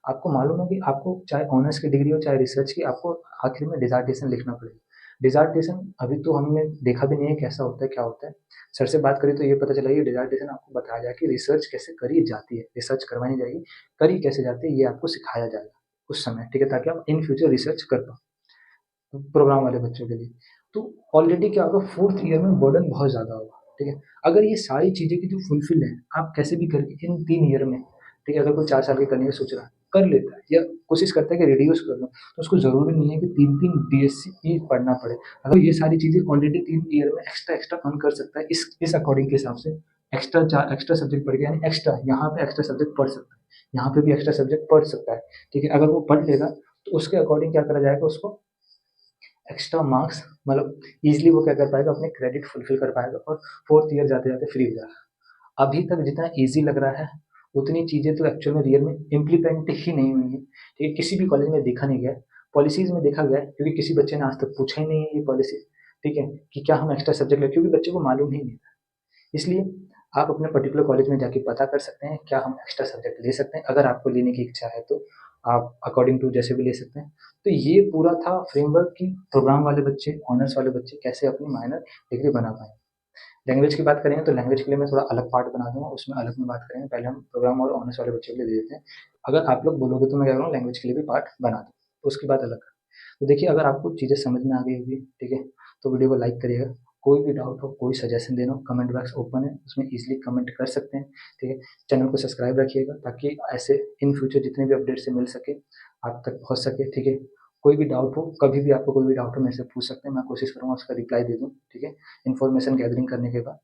आपको मालूम है कि आपको चाहे ऑनर्स की डिग्री हो, चाहे रिसर्च की, आपको आखिर में डिसर्टेशन लिखना पड़ेगा। डिसर्टेशन अभी तो हमने देखा भी नहीं है कैसा होता है, क्या होता है। सर से बात करी तो ये पता चला कि डिसर्टेशन आपको बताया जाए कि रिसर्च कैसे करी जाती है, रिसर्च करवाई जाएगी, करी कैसे जाती है ये आपको सिखाया जाएगा उस समय, ठीक है? ताकि आप इन फ्यूचर रिसर्च कर पाओ, प्रोग्राम वाले बच्चों के लिए। तो ऑलरेडी क्या होगा 4th ईयर में बर्डन बहुत ज़्यादा होगा, ठीक है? अगर ये सारी चीज़ें की जो फुलफिल है, आप कैसे भी करके इन 3 ईयर में, ठीक है? अगर कोई 4 साल की करने की सोच रहा है, कर लेता है या कोशिश करता है कि रिड्यूस कर लूँ, तो उसको ज़रूरी नहीं है कि 3-3 बीएससी ही पढ़ना पड़े। अगर ये सारी चीज़ें ऑलरेडी 3 ईयर में एक्स्ट्रा अर्न कर सकता है, इस अकॉर्डिंग के हिसाब से एक्स्ट्रा सब्जेक्ट पढ़ के, यानी एक्स्ट्रा यहाँ पे एक्स्ट्रा सब्जेक्ट पढ़ सकता है, यहाँ पे भी एक्स्ट्रा सब्जेक्ट पढ़ सकता है, ठीक है? अगर वो पढ़ लेगा, तो उसके अकॉर्डिंग क्या करा जाएगा, उसको एक्स्ट्रा मार्क्स मतलब ईज़िली वो क्या कर पाएगा, अपने क्रेडिट फुलफिल कर पाएगा और 4th ईयर जाते-जाते फ्री हो जाएगा। अभी तक जितना ईज़ी लग रहा है, उतनी चीज़ें तो एक्चुअल में रियल में इम्प्लीमेंट ही नहीं हुई हैं, ठीक है? किसी भी कॉलेज में देखा नहीं गया है, पॉलिसीज़ में देखा गया है क्योंकि किसी बच्चे ने आज तक पूछा ही नहीं है ये पॉलिसी, ठीक है? कि क्या हम एक्स्ट्रा सब्जेक्ट लें, क्योंकि बच्चे को मालूम ही नहीं था। इसलिए आप अपने पर्टिकुलर कॉलेज में जाके पता कर सकते हैं, क्या हम एक्स्ट्रा सब्जेक्ट ले सकते हैं? अगर आपको लेने की इच्छा है तो आप अकॉर्डिंग टू जैसे भी ले सकते हैं। तो ये पूरा था फ्रेमवर्क कि प्रोग्राम वाले बच्चे, ऑनर्स वाले बच्चे कैसे अपनी माइनर डिग्री बना पाएँ। लैंग्वेज की बात करें तो लैंग्वेज के लिए मैं थोड़ा अलग पार्ट बना दूँगा, उसमें अलग में बात करेंगे। पहले हम प्रोग्राम और ऑनर्स वाले बच्चों के लिए दे देते हैं। अगर आप लोग बोलोगे तो मैं क्या करूँगा, लैंग्वेज के लिए भी पार्ट बना दूँ, तो उसकी बात अलग है। तो देखिए अगर आपको चीज़ें समझ में आ गई होगी, ठीक है? तो वीडियो को लाइक करिएगा। कोई भी डाउट हो, कोई सजेशन देना हो, कमेंट बॉक्स ओपन है, उसमें ईज़िली कमेंट कर सकते हैं, ठीक है? चैनल को सब्सक्राइब रखिएगा ताकि ऐसे इन फ्यूचर जितने भी अपडेट्स मिल सके, आप तक पहुँच सके, ठीक है? कोई भी डाउट हो, कभी भी आपको कोई भी डाउट हो मेरे से पूछ सकते हैं, मैं कोशिश करूँगा उसका रिप्लाई दे दूँ, ठीक है? इन्फॉर्मेशन गैदरिंग करने के बाद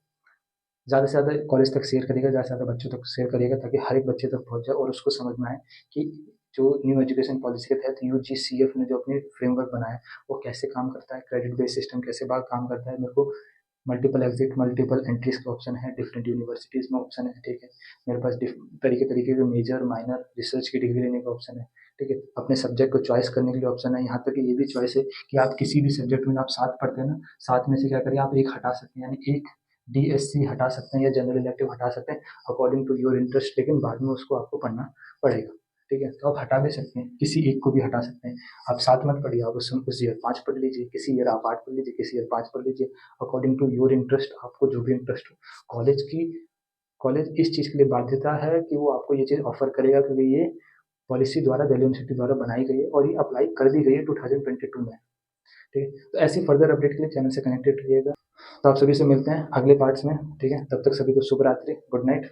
ज़्यादा से ज़्यादा कॉलेज तक शेयर करिएगा, ज़्यादा से ज़्यादा बच्चों तक शेयर करिएगा ताकि हर एक बच्चे तक पहुँच जाए और उसको समझ में आए कि जो न्यू एजुकेशन पॉलिसी के तहत यूजीसीएफ ने जो अपनी फ्रेमवर्क बनाया है, वो कैसे काम करता है, क्रेडिट बेस्ड सिस्टम कैसे बाहर काम करता है। मेरे को मल्टीपल एग्ज़िट, मल्टीपल एंट्रीज़ का ऑप्शन है, डिफरेंट यूनिवर्सिटीज़ में ऑप्शन है, ठीक है। मेरे पास तरीके-तरीके के मेजर, माइनर, रिसर्च की डिग्री लेने का ऑप्शन है, ठीक है। अपने सब्जेक्ट को चॉइस करने के लिए ऑप्शन है, यहाँ तक कि ये भी चॉइस है कि आप किसी भी सब्जेक्ट में आप 7 पढ़ते हैं ना, 7 में से क्या करिए आप 1 हटा सकते हैं, यानी 1 डीएससी हटा सकते हैं या जनरल इलेक्टिव हटा सकते हैं अकॉर्डिंग टू योर इंटरेस्ट, लेकिन बाद में उसको आपको पढ़ना पड़ेगा, ठीक है। तो आप हटा भी सकते हैं, किसी एक को भी हटा सकते हैं। आप 7 मत पढ़िए, आप उस ईयर 5 पढ़ लीजिए, किसी ईयर आप 8 पढ़ लीजिए, किसी ईयर 5 पढ़ लीजिए, अकॉर्डिंग टू योर इंटरेस्ट, आपको जो भी इंटरेस्ट हो। कॉलेज इस चीज़ के लिए बाध्यता है कि वो आपको ये चीज़ ऑफ़र करेगा क्योंकि ये पॉलिसी द्वारा दिल्ली यूनिवर्सिटी द्वारा बनाई गई है और ये अप्लाई कर दी गई है 2022 में, ठीक है। तो ऐसी फर्दर अपडेट के लिए चैनल से कनेक्टेड रहिएगा। तो आप सभी से मिलते हैं अगले पार्ट्स में, ठीक है। तब तक सभी को शुभ रात्रि, गुड नाइट।